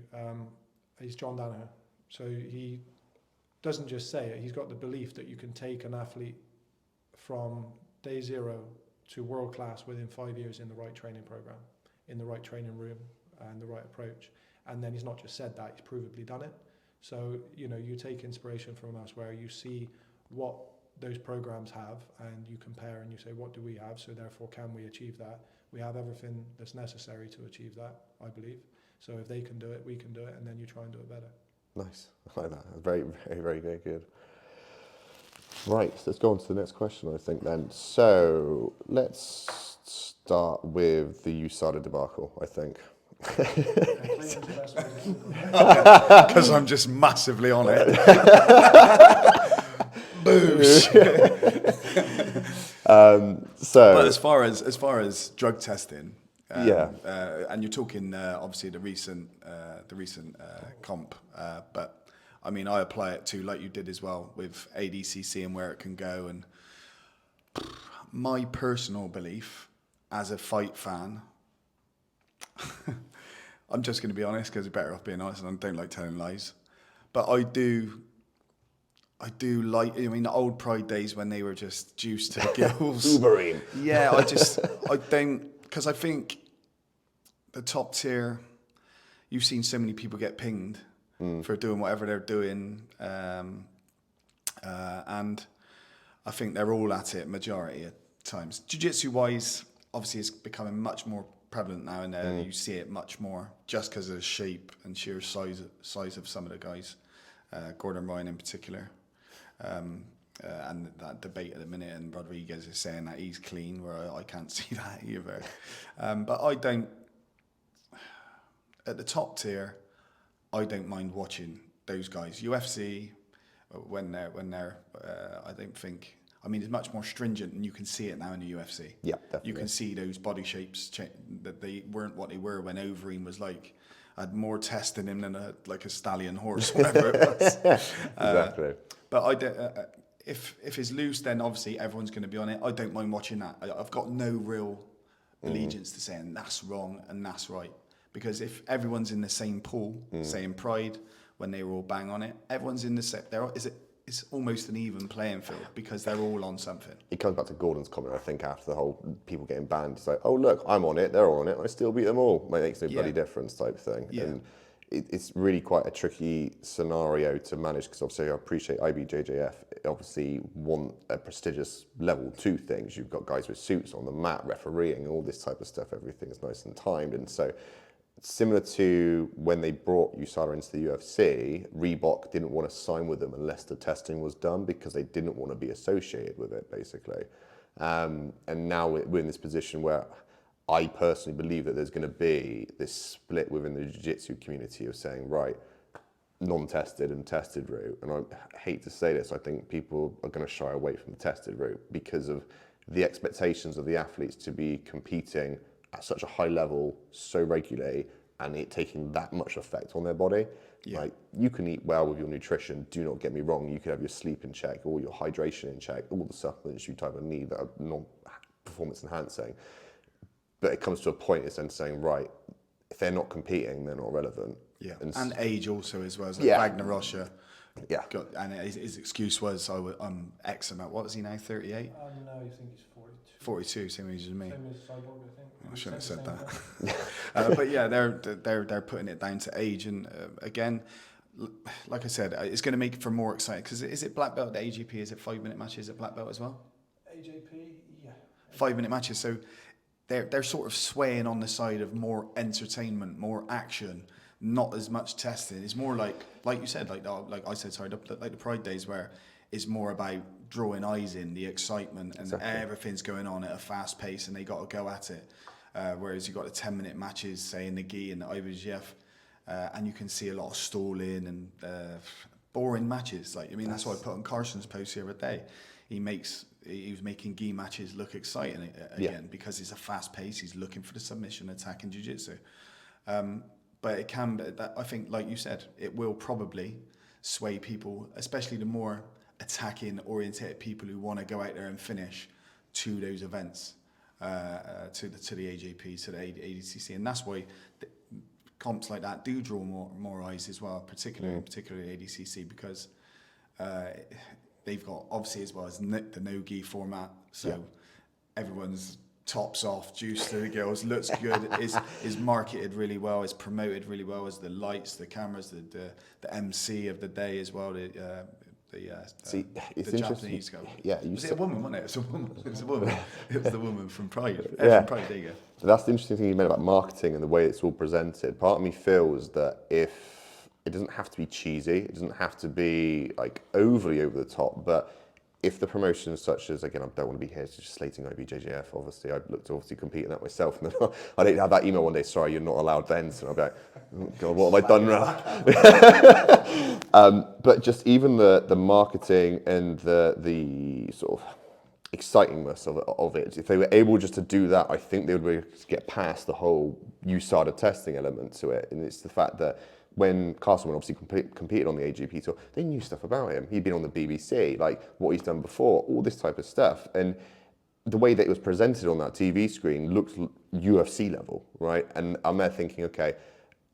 He's John Danaher, so he doesn't just say it, he's got the belief that you can take an athlete from day zero to world class within 5 years in the right training program, in the right training room and the right approach. And then he's not just said that, he's provably done it. So, you know, you take inspiration from elsewhere, you see what those programs have and you compare and you say, what do we have? So therefore, can we achieve that? We have everything that's necessary to achieve that, I believe. So if they can do it, we can do it, and then you try and do it better. Nice, I like that. Very, very, very, very good. Right, so let's go on to the next question, I think then. So let's start with the USADA debacle, I think. Because I'm just massively on it. Boosh. But as far as drug testing, and you're talking obviously the recent comp, but I mean I apply it to, like you did as well, with ADCC and where it can go. And my personal belief as a fight fan, I'm just going to be honest because you're better off being honest, and I don't like telling lies. But I do like, I mean, the old Pride days when they were just juiced to the gills. Uberine. Yeah, I don't, because I think the top tier, you've seen so many people get pinged for doing whatever they're doing. And I think they're all at it majority of times. Jiu-jitsu wise, obviously it's becoming much more prevalent now, and you see it much more just because of the shape and sheer size of some of the guys, Gordon Ryan in particular, and that debate at the minute, and Rodriguez is saying that he's clean, where I can't see that either. But I don't, at the top tier, I don't mind watching those guys. UFC, when they're I don't think, I mean, it's much more stringent, and you can see it now in the UFC. Yeah, definitely. You can see those body shapes that they weren't what they were when Overeem was like, had more test in him than a stallion horse, whatever it was. Exactly. But I don't, if it's loose, then obviously everyone's going to be on it. I don't mind watching that. I've got no real allegiance to saying that's wrong and that's right, because if everyone's in the same pool, say in Pride, when they were all bang on it, everyone's in the set. It's almost an even playing field because they're all on something. It comes back to Gordon's comment, I think, after the whole people getting banned. It's like, oh, look, I'm on it, they're all on it, I still beat them all. It makes no bloody difference type thing. Yeah. And it's really quite a tricky scenario to manage, because obviously I appreciate IBJJF obviously want a prestigious level to things. You've got guys with suits on the mat, refereeing, all this type of stuff. Everything's nice and timed. And so similar to when they brought USADA into the UFC, Reebok didn't want to sign with them unless the testing was done, because they didn't want to be associated with it, basically. And now we're in this position where I personally believe that there's going to be this split within the jiu-jitsu community of saying, right, non-tested and tested route. And I hate to say this, I think people are going to shy away from the tested route because of the expectations of the athletes to be competing at such a high level so regularly, and it taking that much effect on their body. Yeah. Like, you can eat well with your nutrition, do not get me wrong, you could have your sleep in check, all your hydration in check, all the supplements you type of need that are non-performance enhancing. But it comes to a point, it's then saying, right, if they're not competing, they're not relevant. Yeah, and age also as well. Like Wagner Rocha. Yeah. And his excuse was, I'm X amount. What is he now, 38? No, I think he's 42. 42, same age as me. Same as Cyborg, I think. I shouldn't have said that. But yeah, they're putting it down to age. And again, like I said, it's going to make it for more exciting. Because is it black belt, the AGP? Is it 5-minute matches at black belt as well? AJP, yeah. 5-minute matches. So they're sort of swaying on the side of more entertainment, more action, not as much testing. It's more like you said, like I said, sorry, like the Pride days where it's more about drawing eyes in, the excitement, and everything's going on at a fast pace, and they got to go at it. Whereas you got the 10-minute matches, say in the GI and the IBJJF, and you can see a lot of stalling and boring matches. Like, I mean, that's what I put on Carson's post the other day. He was making gi matches look exciting again because it's a fast pace. He's looking for the submission attack in jiu-jitsu. But it can, I think, like you said, it will probably sway people, especially the more attacking oriented people who want to go out there and finish to those events, to the AJP, to the ADCC. And that's why comps like that do draw more eyes as well, particularly ADCC, because they've got, obviously, as well as the no-gi format, so everyone's tops off, juice to the girls, looks good, is marketed really well, is promoted really well, as the lights, the cameras, the MC of the day as well, See, it's the interesting. Japanese guy. Yeah, was it a woman, wasn't it? It was a woman. It was the woman from Pride. Yeah. From Pride, there you go. That's the interesting thing you made about marketing and the way it's all presented. Part of me feels that if it doesn't have to be cheesy, it doesn't have to be like overly over the top, but if the promotions such as, again, I don't want to be here just slating BJJF, obviously, I'd look to obviously compete in that myself, and then I'd have that email one day, sorry, you're not allowed then, and I'd be like, oh God, what have I done now? But just even the marketing and the sort of excitingness of it, if they were able just to do that, I think they would be able to get past the whole USADA testing element to it, and it's the fact that when Carson obviously competed on the AGP tour, they knew stuff about him. He'd been on the BBC, like what he's done before, all this type of stuff. And the way that it was presented on that TV screen looked UFC level, right? And I'm there thinking, okay,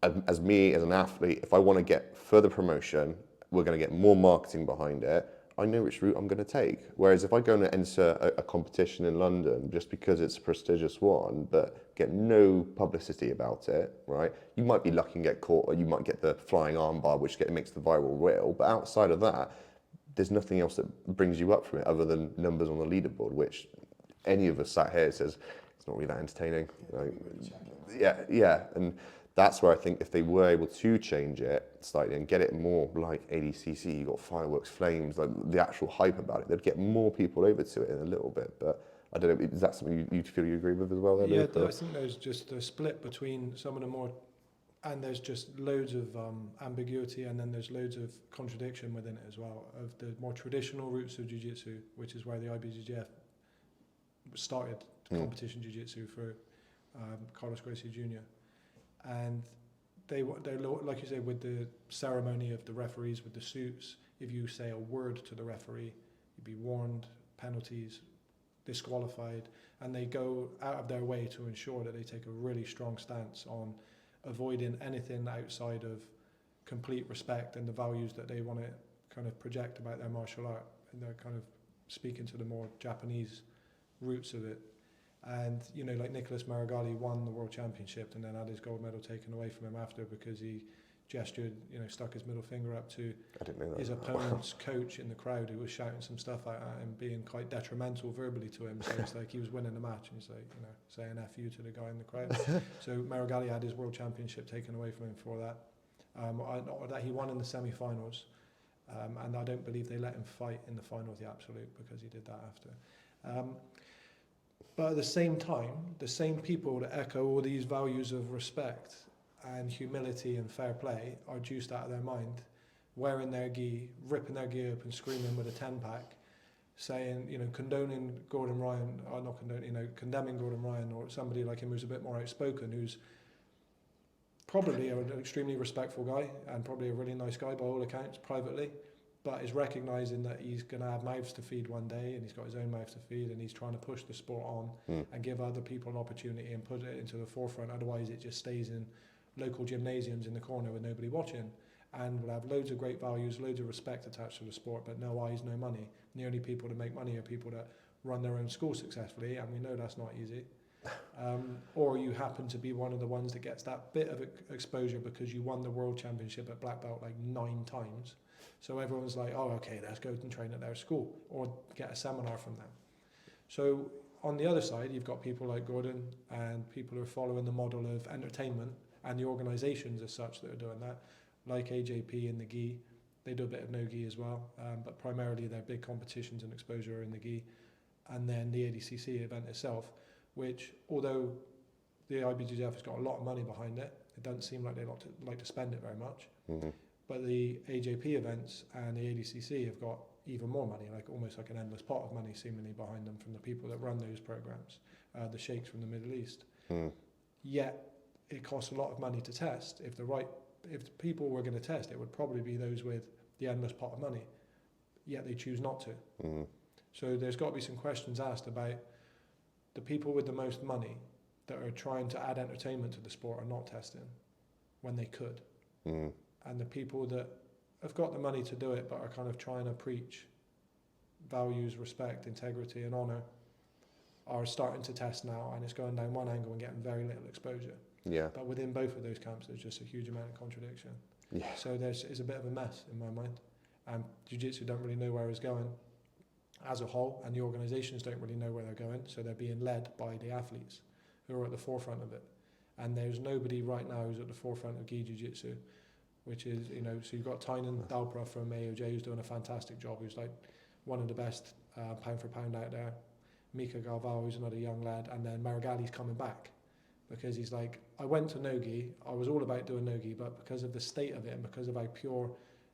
as me, as an athlete, if I want to get further promotion, we're going to get more marketing behind it, I know which route I'm going to take. Whereas if I go and enter a competition in London just because it's a prestigious one, but get no publicity about it, right? You might be lucky and get caught, or you might get the flying armbar, which makes the viral reel. But outside of that, there's nothing else that brings you up from it other than numbers on the leaderboard, which any of us sat here says it's not really that entertaining. Like, yeah, and that's where I think if they were able to change it slightly and get it more like ADCC, you got fireworks, flames, like the actual hype about it, they'd get more people over to it in a little bit. But I don't know, is that something you feel you agree with as well? Yeah, I think there's just a split between some of the more, and there's just loads of ambiguity, and then there's loads of contradiction within it as well, of the more traditional roots of jiu-jitsu, which is where the IBJJF started competition jiu-jitsu for Carlos Gracie Jr. And they like you say, with the ceremony of the referees with the suits, if you say a word to the referee, you'd be warned, penalties, disqualified, and they go out of their way to ensure that they take a really strong stance on avoiding anything outside of complete respect and the values that they want to kind of project about their martial art, and they're kind of speaking to the more Japanese roots of it. And, you know, like Nicholas Marigali won the world championship and then had his gold medal taken away from him after because he gestured, you know, stuck his middle finger up to his opponent's coach in the crowd who was shouting some stuff out at him, being quite detrimental verbally to him. So it's like he was winning the match and he's like, you know, saying F you to the guy in the crowd. So Marigali had his world championship taken away from him for that. That he won in the semi-finals. And I don't believe they let him fight in the final of the Absolute because he did that after. But at the same time, the same people that echo all these values of respect and humility and fair play are juiced out of their mind, wearing their gi, ripping their gi up and screaming with a 10-pack, saying, you know, condemning Gordon Ryan or somebody like him who's a bit more outspoken, who's probably an extremely respectful guy and probably a really nice guy by all accounts privately, but is recognising that he's going to have mouths to feed one day and he's got his own mouth to feed and he's trying to push the sport on and give other people an opportunity and put it into the forefront. Otherwise it just stays in local gymnasiums in the corner with nobody watching, and will have loads of great values, loads of respect attached to the sport, but no eyes, no money. And the only people that make money are people that run their own school successfully, and we know that's not easy. Or you happen to be one of the ones that gets that bit of exposure because you won the world championship at black belt like 9 times. So everyone's like, oh, okay, let's go and train at their school or get a seminar from them. So on the other side, you've got people like Gordon and people who are following the model of entertainment and the organisations as such that are doing that, like AJP and the GI. They do a bit of no-gi as well, but primarily their big competitions and exposure are in the GI. And then the ADCC event itself, which although the IBJJF has got a lot of money behind it, it doesn't seem like they like to spend it very much. Mm-hmm. But the AJP events and the ADCC have got even more money, like almost like an endless pot of money seemingly behind them from the people that run those programs, the sheikhs from the Middle East. Yet it costs a lot of money to test. If the people were going to test, it would probably be those with the endless pot of money, yet they choose not to. So there's got to be some questions asked about the people with the most money that are trying to add entertainment to the sport are not testing when they could. And the people that have got the money to do it but are kind of trying to preach values, respect, integrity and honour are starting to test now, and it's going down one angle and getting very little exposure. Yeah. But within both of those camps there's just a huge amount of contradiction. Yeah. So it's a bit of a mess in my mind. And Jiu-Jitsu don't really know where it's going as a whole, and the organisations don't really know where they're going, so they're being led by the athletes who are at the forefront of it. And there's nobody right now who's at the forefront of Gi Jiu-Jitsu, which is, so you've got Tynan Dalpra from AOJ who's doing a fantastic job, who's like one of the best pound for pound out there. Mika Galvao, who's another young lad, and then Maragali's coming back because he's like, I went to no-gi, I was all about doing no-gi, but because of the state of it and because of how pure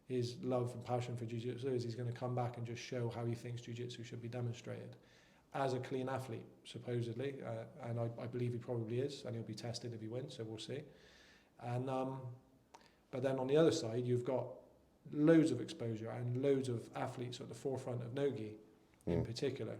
his love and passion for Jiu-Jitsu is, he's going to come back and just show how he thinks Jiu-Jitsu should be demonstrated as a clean athlete, supposedly, and I believe he probably is, and he'll be tested if he wins, so we'll see. And but then on the other side, you've got loads of exposure and loads of athletes at the forefront of no-gi in particular,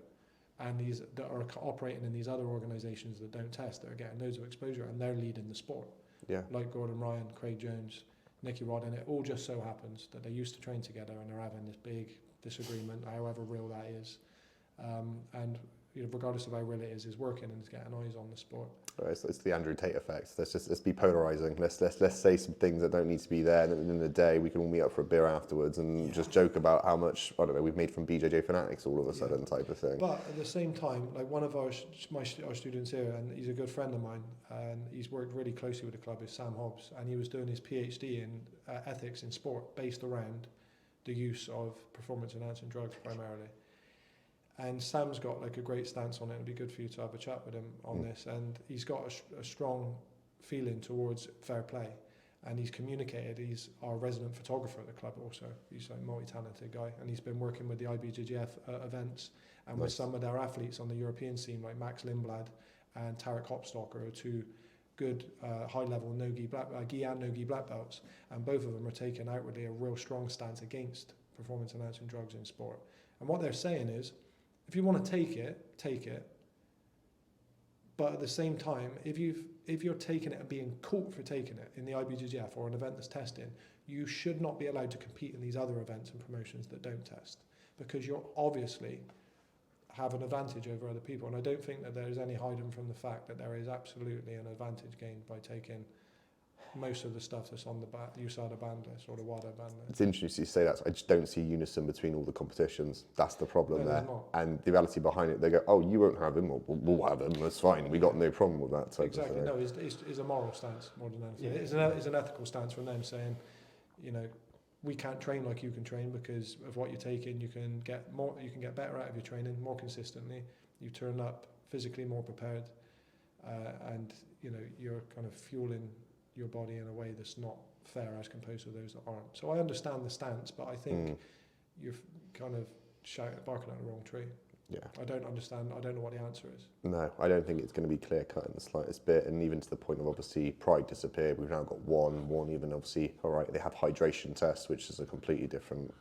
and these that are operating in these other organisations that don't test, that are getting loads of exposure, and they're leading the sport. Yeah. Like Gordon Ryan, Craig Jones, Nicky Rod, and it all just so happens that they used to train together and they're having this big disagreement, however real that is. And regardless of how real it is working and is getting eyes on the sport. It's the Andrew Tate effect. Let's be polarising. Let's say some things that don't need to be there, and at the end of the day, we can all meet up for a beer afterwards and just joke about how much, I don't know, we've made from BJJ fanatics all of a sudden type of thing. But at the same time, like one of our students here, and he's a good friend of mine, and he's worked really closely with the club, is Sam Hobbs, and he was doing his PhD in ethics in sport based around the use of performance-enhancing drugs primarily. And Sam's got like a great stance on it. It'd be good for you to have a chat with him on this. And he's got a strong feeling towards fair play. And he's communicated. He's our resident photographer at the club also. He's a multi-talented guy. And he's been working with the IBJJF events and with some of their athletes on the European scene, like Max Lindblad and Tarek Hopstalker, are two good high-level no-gi gi and no-gi black belts. And both of them are taking outwardly a real strong stance against performance-enhancing drugs in sport. And what they're saying is, if you want to take it. But at the same time, if you're taking it and being caught for taking it in the IBJJF or an event that's testing, you should not be allowed to compete in these other events and promotions that don't test, because you're obviously have an advantage over other people. And I don't think that there is any hiding from the fact that there is absolutely an advantage gained by taking most of the stuff that's on the USADA banned list or the WADA banned list. It's interesting you say that. I just don't see unison between all the competitions. That's the problem there. And the reality behind it, they go, oh, you won't have him, or we'll have him, that's fine. We got no problem with that type exactly. of thing. No, it's a moral stance more than anything. Yeah. It's an ethical stance from them saying, we can't train like you can train because of what you're taking. You can get better out of your training more consistently. You turn up physically more prepared, and you're kind of fueling your body in a way that's not fair as opposed to those that aren't. So I understand the stance, but I think you're kind of barking at the wrong tree. Yeah. I don't understand. I don't know what the answer is. No, I don't think it's going to be clear cut in the slightest bit, and even to the point of obviously pride disappeared. We've now got one even obviously. All right, they have hydration tests, which is a completely different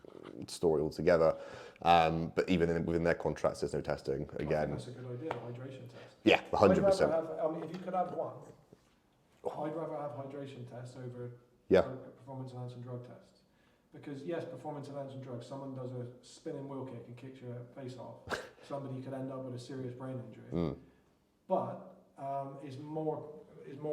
story altogether. But even within their contracts, there's no testing again. I think that's a good idea. Hydration test. Yeah, 100%. If you could have one, I'd rather have hydration tests over performance-enhancing drug tests. Because yes, performance-enhancing drugs, someone does a spinning wheel kick and kicks your face off, somebody could end up with a serious brain injury. But is more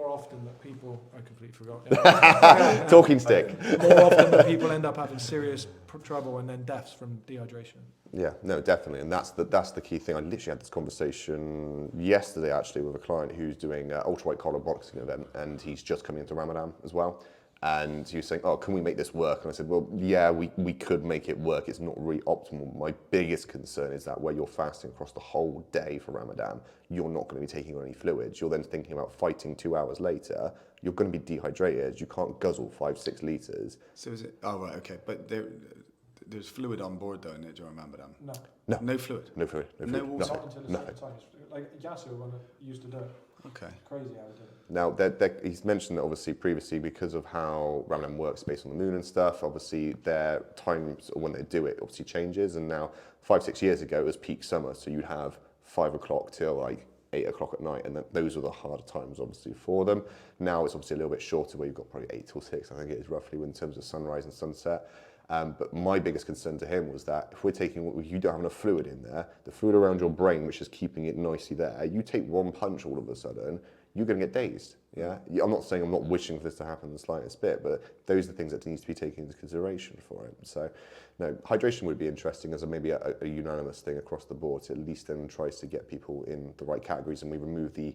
often that people, I completely forgot. Yeah. Talking stick. More often that people end up having serious trouble and then deaths from dehydration. Yeah, no, definitely, and that's the key thing. I literally had this conversation yesterday actually with a client who's doing an ultra white collar boxing event, and he's just coming into Ramadan as well. And he was saying, "Oh, can we make this work?" And I said, "Well, yeah, we could make it work. It's not really optimal. My biggest concern is that where you're fasting across the whole day for Ramadan, you're not going to be taking on any fluids. You're then thinking about fighting 2 hours later. You're going to be dehydrated. You can't guzzle 5-6 liters." So is it? Oh right, okay. But there's fluid on board though, in it during Ramadan. No. No fluid. No fluid. No No fluid. water. Not until a certain time. Like Yasser when it used to do it. Okay. It's crazy how it did it. Now, he's mentioned that obviously previously because of how Ramadan works based on the moon and stuff, obviously their times when they do it obviously changes. And now 5-6 years ago it was peak summer, so you'd have 5 o'clock till like 8 o'clock at night, and those were the harder times obviously for them. Now it's obviously a little bit shorter, where you've got probably 8 till 6, I think it is roughly in terms of sunrise and sunset. But my biggest concern to him was that if you don't have enough fluid in there, the fluid around your brain, which is keeping it nicely there, you take one punch all of a sudden, you're going to get dazed. Yeah, I'm not saying I'm not wishing for this to happen the slightest bit, but those are the things that needs to be taken into consideration for it. So, no, hydration would be interesting as maybe a unanimous thing across the board. It at least then tries to get people in the right categories, and we remove the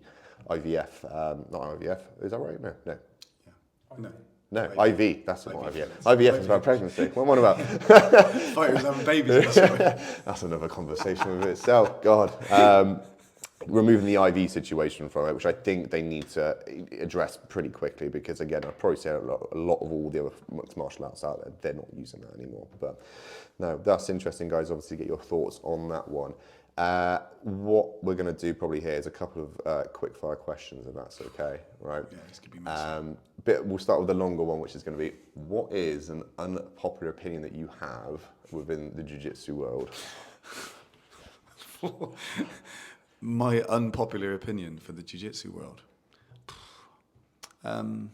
IVF, not IVF. Is that right? No. Yeah. No. No, IV, that's not IVF. IVF is about pregnancy. What am I about? Fighters having babies. That's another conversation with itself. God. Removing the IV situation from it, which I think they need to address pretty quickly, because again, I'd probably say a lot of all the other mixed martial arts out there, they're not using that anymore. But no, that's interesting, guys. Obviously, get your thoughts on that one. What we're going to do probably here is a couple of quick fire questions, if that's okay, right? Yeah, this could be messy. We'll start with the longer one, which is going to be, what is an unpopular opinion that you have within the jiu-jitsu world? My unpopular opinion for the jiu-jitsu world. Yeah,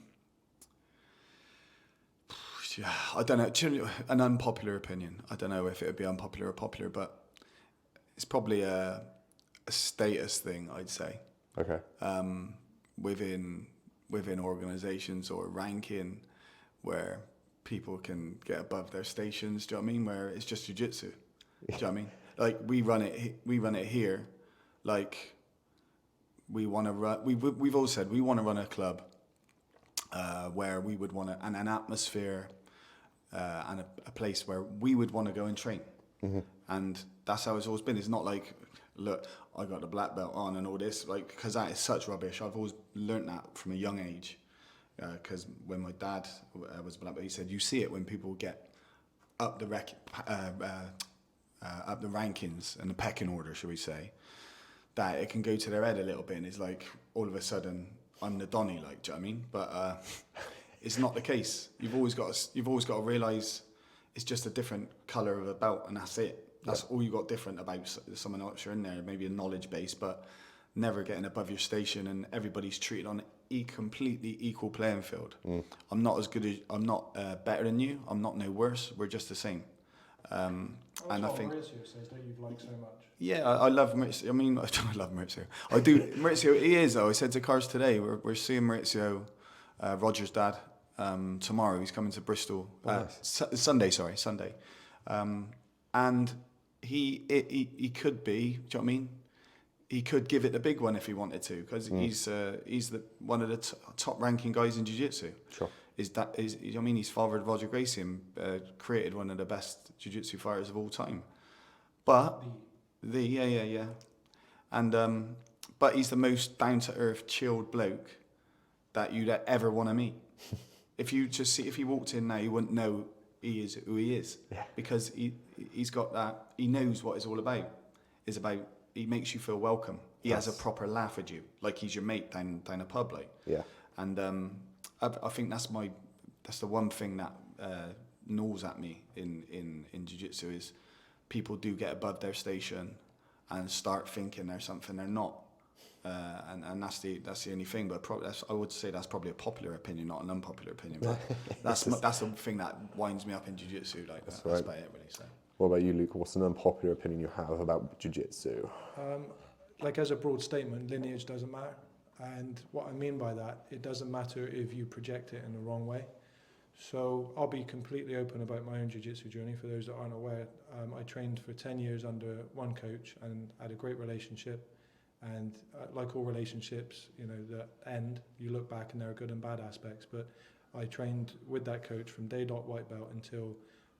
I don't know. An unpopular opinion. I don't know if it would be unpopular or popular, but it's probably a status thing, I'd say. Okay. Within organisations or ranking, where people can get above their stations. Do you know what I mean? Where it's just jiu-jitsu. Do you know what I mean? Like we run it here. Like we want to run. We've all said we want to run a club where we would want to, and an atmosphere and a place where we would want to go and train. Mm-hmm. And that's how it's always been. It's not like, look, I got the black belt on and all this, like, because that is such rubbish. I've always learnt that from a young age, because when my dad was black belt, he said you see it when people get up the rankings and the pecking order, shall we say, that it can go to their head a little bit, and it's like all of a sudden I'm the Donny, like, do you know what I mean? But it's not the case. You've always got to realise it's just a different colour of a belt, and that's it. That's all you got different about someone else you're in there. Maybe a knowledge base, but never getting above your station, and everybody's treated on a completely equal playing field. I'm not better than you. I'm not no worse. We're just the same. And I think Maurizio says that you've liked so much. Yeah, I love Maurizio. I mean, I love Maurizio. I do. Maurizio, he is though. I said to Cars today, we're seeing Maurizio, Roger's dad, tomorrow. He's coming to Bristol. Nice. Sunday. And he could be. Do you know what I mean? He could give it the big one if he wanted to, because he's one of the top ranking guys in jiu-jitsu. Sure. He's fathered Roger Gracie and created one of the best jiu-jitsu fighters of all time. But and but he's the most down-to-earth, chilled bloke that you'd ever want to meet. If he walked in now, you wouldn't know he is who he is, because he's got that. He knows what it's all about. It's about. He makes you feel welcome. He has a proper laugh at you, like he's your mate down a pub, like. Yeah. And I think that's the one thing that gnaws at me in jiu-jitsu is people do get above their station and start thinking they're something they're not, and that's the only thing. But I would say that's probably a popular opinion, not an unpopular opinion. But that's the thing that winds me up in jiu-jitsu. Like that's about it, really. So. What about you, Luke? What's an unpopular opinion you have about jiu-jitsu? Like, as a broad statement, lineage doesn't matter. And what I mean by that, it doesn't matter if you project it in the wrong way. So I'll be completely open about my own jiu-jitsu journey. For those that aren't aware, I trained for 10 years under one coach and had a great relationship. And like all relationships, you know, that end, you look back and there are good and bad aspects. But I trained with that coach from day dot white belt until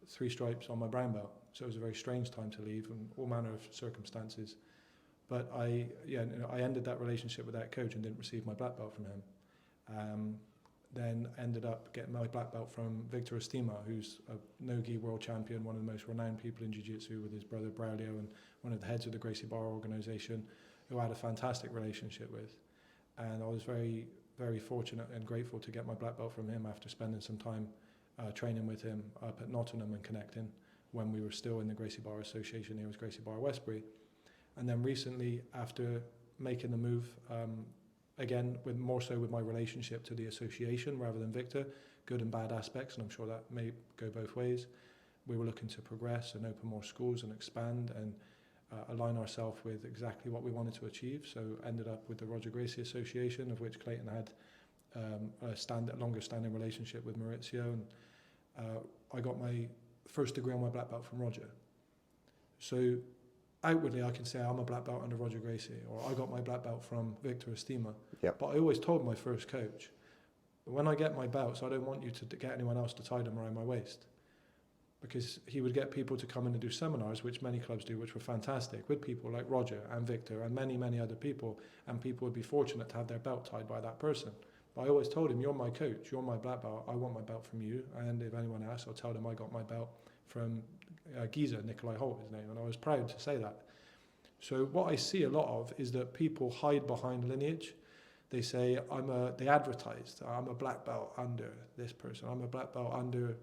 3 stripes on my brown belt. So it was a very strange time to leave and all manner of circumstances. But I ended that relationship with that coach and didn't receive my black belt from him. Then ended up getting my black belt from Victor Estima, who's a no-gi world champion, one of the most renowned people in jiu-jitsu, with his brother Braulio and one of the heads of the Gracie Bar organization, who I had a fantastic relationship with. And I was very, very fortunate and grateful to get my black belt from him after spending some time training with him up at Nottingham and connecting when we were still in the Gracie Bar Association. He was Gracie Bar Westbury. And then recently, after making the move, again, with more so with my relationship to the association rather than Victor, good and bad aspects, and I'm sure that may go both ways. We were looking to progress and open more schools and expand and align ourselves with exactly what we wanted to achieve. So ended up with the Roger Gracie Association, of which Clayton had a longer standing relationship with Maurizio. And I got my first degree on my black belt from Roger. So outwardly, I can say I'm a black belt under Roger Gracie, or I got my black belt from Victor Estima. Yep. But I always told my first coach, when I get my belts, I don't want you to get anyone else to tie them around my waist. Because he would get people to come in and do seminars, which many clubs do, which were fantastic, with people like Roger and Victor and many, many other people, and people would be fortunate to have their belt tied by that person. But I always told him, you're my coach, you're my black belt, I want my belt from you, and if anyone asks, I'll tell them I got my belt from Giza, Nikolai Holt, his name, and I was proud to say that. So what I see a lot of is that people hide behind lineage. They say, they advertised, I'm a black belt under this person, I'm a black belt under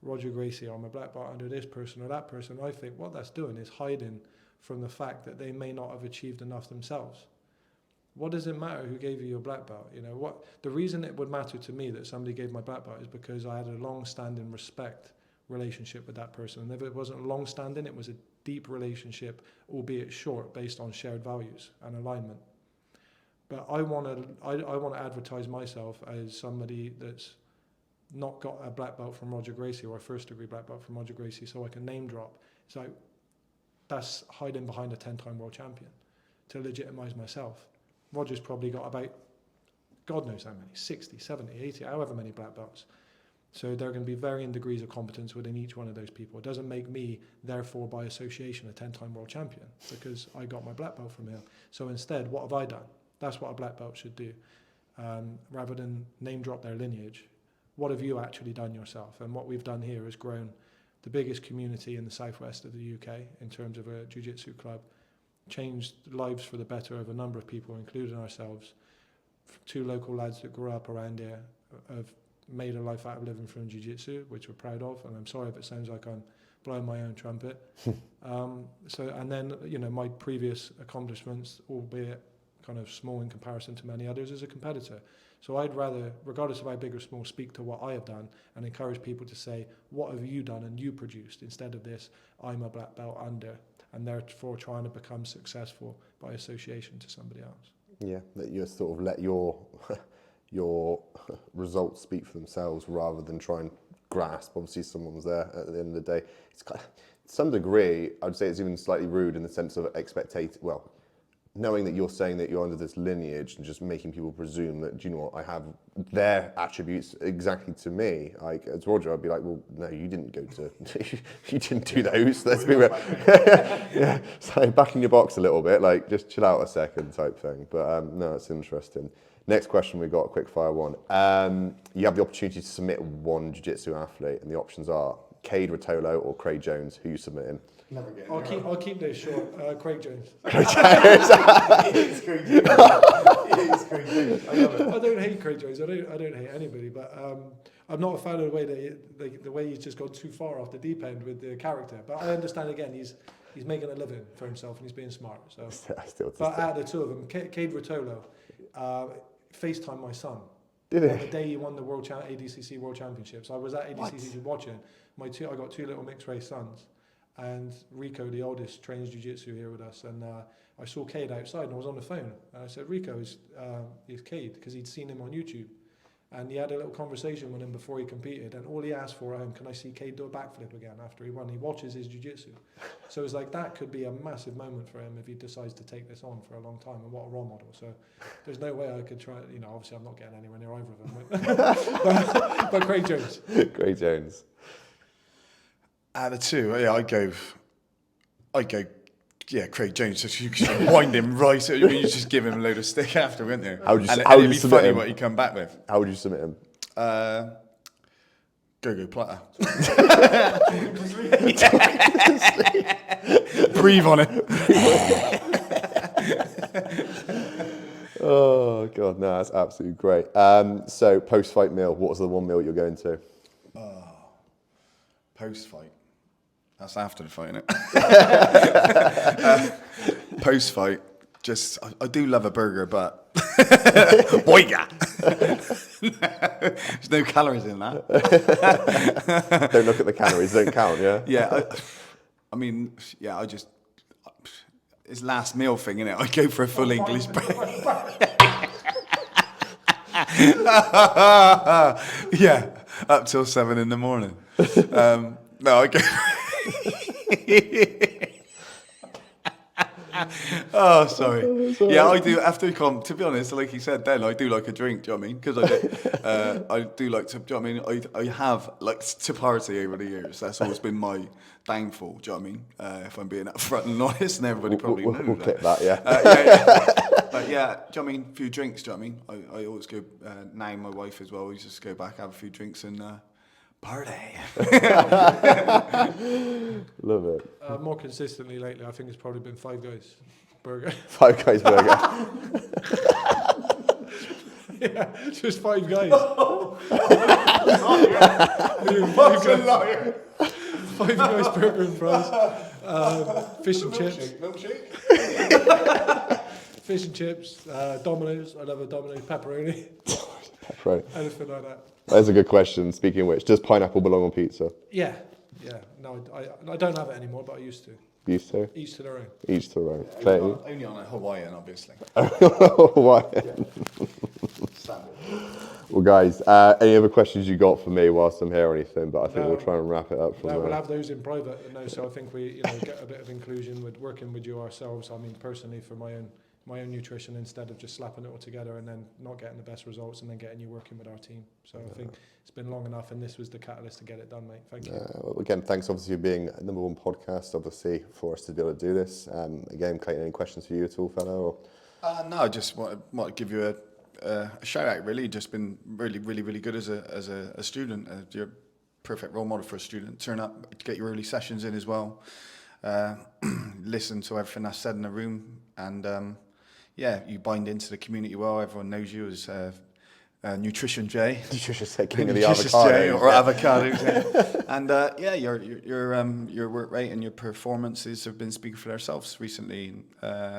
Roger Gracie, I'm a black belt under this person or that person. I think what that's doing is hiding from the fact that they may not have achieved enough themselves. What does it matter who gave you your black belt? You know, the reason it would matter to me that somebody gave my black belt is because I had a long-standing respect relationship with that person. And if it wasn't long-standing, it was a deep relationship, albeit short, based on shared values and alignment. But I want to advertise myself as somebody that's not got a black belt from Roger Gracie or a first degree black belt from Roger Gracie, so I can name drop. It's like, that's hiding behind a 10-time world champion to legitimize myself. Roger's probably got about, God knows how many, 60, 70, 80, however many black belts. So there are going to be varying degrees of competence within each one of those people. It doesn't make me, therefore, by association, a 10-time world champion because I got my black belt from him. So instead, what have I done? That's what a black belt should do. Rather than name drop their lineage, what have you actually done yourself? And what we've done here is grown the biggest community in the southwest of the UK in terms of a jiu-jitsu club, changed lives for the better of a number of people, including ourselves. 2 local lads that grew up around here have made a life out of living from jiu-jitsu, which we're proud of, and I'm sorry if it sounds like I'm blowing my own trumpet. And then, you know, my previous accomplishments, albeit kind of small in comparison to many others, as a competitor. So I'd rather, regardless of how big or small, speak to what I have done and encourage people to say, what have you done and you produced, instead of this, I'm a black belt under, and therefore trying to become successful by association to somebody else. Yeah, that you sort of let your results speak for themselves rather than try and grasp. Obviously, someone's there at the end of the day. It's kind of, to some degree, I'd say it's even slightly rude in the sense of knowing that you're saying that you're under this lineage and just making people presume that, do you know what, I have their attributes exactly to me. Like, as Roger, I'd be like, well, no, you didn't go to, you didn't do those. Let's be real. Yeah, so back in your box a little bit, like, just chill out a second type thing. But no, it's interesting. Next question, we've got a quick fire one. You have the opportunity to submit one jiu-jitsu athlete, and the options are Cade Rotolo or Craig Jones. Who are you submitting? I'll keep this short. Craig Jones. Craig Jones. It's Craig Jones. It is Craig Jones. I love it. I don't hate Craig Jones. I don't hate anybody, but I'm not a fan of the way that the way he's just gone too far off the deep end with the character. But I understand again, he's making a living for himself and he's being smart. So, but out of the two of them, Cade Rotolo FaceTimed my son. Did he? On the day he won the ADCC World Championships. I was at ADCC watching. I got 2 little mixed race sons. And Rico, the oldest, trains jiu-jitsu here with us. And I saw Cade outside and I was on the phone. And I said, Rico, is Cade? Because he'd seen him on YouTube. And he had a little conversation with him before he competed. And all he asked for, can I see Cade do a backflip again after he won? He watches his jiu-jitsu. So it's like that could be a massive moment for him if he decides to take this on for a long time. And what a role model. So there's no way I could try, obviously I'm not getting anywhere near either of them. But Craig Jones. Craig Jones. Out of the two, yeah, I'd go, yeah, Craig Jones. So you could wind him right. You just give him a load of stick after, wouldn't you? How would you it'd be submit funny him? what you come back with. How would you submit him? Go platter. Breathe on it. Oh God, no, that's absolutely great. So post-fight meal, what was the one meal you're going to? Post-fight. That's after the fight, isn't it? Post-fight, I do love a burger, but boyga. There's no calories in that. Don't look at the calories, don't count, yeah? Yeah, it's last meal thing, innit? I go for a full English breakfast. Yeah, up till 7 in the morning. No, I go. Oh, sorry. Yeah, I do. After to be honest, like you said, then I do like a drink. Do you know what I mean? Because I do like to. Do you know what I mean? I have like to party over the years. That's always been my downfall. Do you know what I mean? If I'm being upfront and honest, and everybody probably knows we'll clip that, yeah. But yeah, do you know what I mean? A few drinks. Do you know what I mean? I always go. Now my wife as well. We just go back, have a few drinks, and party. Love it. More consistently lately, I think it's probably been Five Guys burger. Five Guys burger. Yeah, just Five Guys. What's a liar? Five Guys burger and fries. Fish and chips. Milkshake. Fish and chips. Domino's. I love a Domino's pepperoni. Right. Anything like that. That's a good question. Speaking of which, does pineapple belong on pizza? Yeah. No, I don't have it anymore, but I used to. Used to? Each to their own. Each to their own. Clayton? Only on a Hawaiian, obviously. Why? Standard. Well, guys, any other questions you got for me whilst I'm here or anything? But I think we'll try and wrap it up from No, there. we'll have those in private. No, so I think we get a bit of inclusion with working with you ourselves. I mean, personally, for my own nutrition, instead of just slapping it all together and then not getting the best results and then getting you working with our team. So I think it's been long enough, and this was the catalyst to get it done, mate. Thank you. Well, again, thanks obviously for being a number one podcast, obviously, for us to be able to do this. Again, Clayton, any questions for you at all, fellow? No, I just want to give you a shout out. Really, just been really, really, really good as a student. You're a perfect role model for a student. Turn up, get your early sessions in as well. Listen to everything that's said in the room, and yeah, you bind into the community well. Everyone knows you as Nutrition J. Nutrition J, king of the Nutritious avocado. J, or avocado. And yeah, your work rate and your performances have been speaking for themselves recently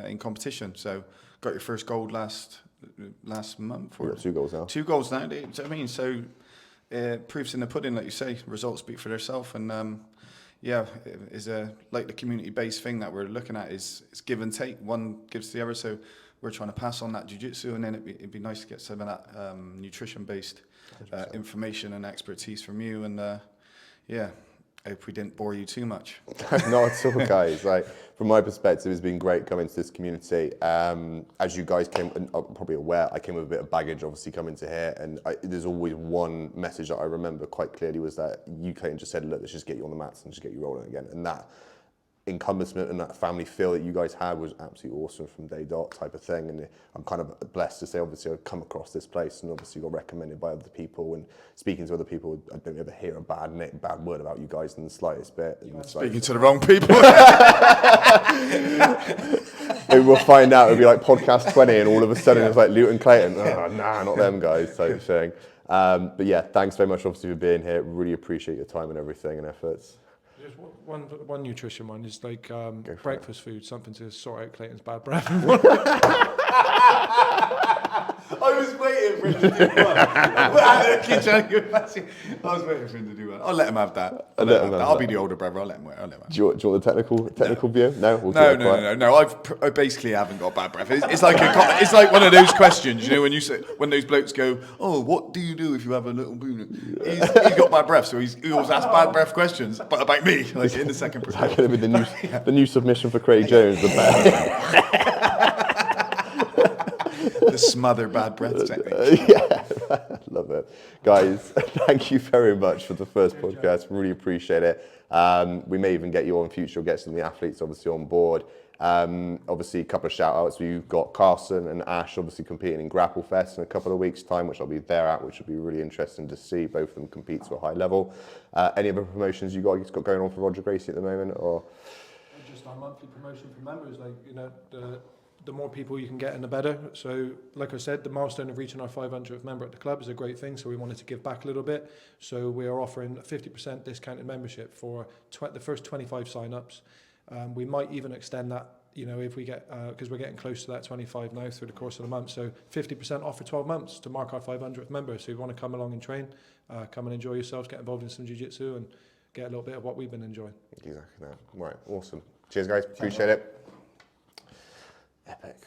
in competition. So got your first gold last month. We've got 2 goals now. 2 goals now. Do you know what I mean? So proof's in the pudding, like you say. Results speak for themselves, and yeah, is like the community-based thing that we're looking at is give and take. One gives to the other. So we're trying to pass on that jiu-jitsu, and then it'd be nice to get some of that nutrition-based information and expertise from you. And yeah, I hope we didn't bore you too much. Not at all, guys. Like, from my perspective, it's been great coming to this community. As you guys came, and are probably aware, I came with a bit of baggage, obviously, coming to here. And there's always one message that I remember quite clearly was that you, Clayton, just said, look, let's just get you on the mats and just get you rolling again. And that encompassment and that family feel that you guys had was absolutely awesome from day dot type of thing. And I'm kind of blessed to say, obviously, I've come across this place and obviously got recommended by other people, and speaking to other people, I don't ever hear a bad word about you guys in the slightest bit. Speaking to the wrong people. Maybe we'll find out, it'll be like podcast 20 and all of a sudden it's like Luton Clayton. Oh, nah, not them guys type of thing. But yeah, thanks very much obviously for being here. Really appreciate your time and everything and efforts. Just one nutrition one is like breakfast food, something to sort out Clayton's bad breath. I was waiting. waiting for him to do one. I was waiting for him to do one. I'll let him have that. I'll be the older brother. I'll let him wear. Do you want the technical view? No. No. I basically haven't got bad breath. It's like one of those questions, you know, when those blokes go, "Oh, what do you do if you have a little boon?" He's got bad breath, so he always asks bad breath questions, but about me, like in the second person. That could have been the new submission for Craig Jones. The smother bad breath technique. Yeah, love it. Guys, thank you very much for the first podcast. Really appreciate it. We may even get you on future, get some of the athletes obviously on board. Obviously, a couple of shout outs. We've got Carson and Ash obviously competing in Grapple Fest in a couple of weeks' time, which I'll be there at, which will be really interesting to see. Both of them compete to a high level. Any other promotions you got going on for Roger Gracie at the moment? Or just our monthly promotion for members, like, you know, the more people you can get in, the better. So, like I said, the milestone of reaching our 500th member at the club is a great thing. So we wanted to give back a little bit. So we are offering a 50% discounted membership for the first 25 sign-ups. We might even extend that, you know, if we get, because we're getting close to that 25 now through the course of the month. So 50% off for 12 months to mark our 500th member. So if you want to come along and train, come and enjoy yourselves, get involved in some jiu-jitsu and get a little bit of what we've been enjoying. Exactly that. Right, awesome. Cheers, guys. Appreciate it. Epic.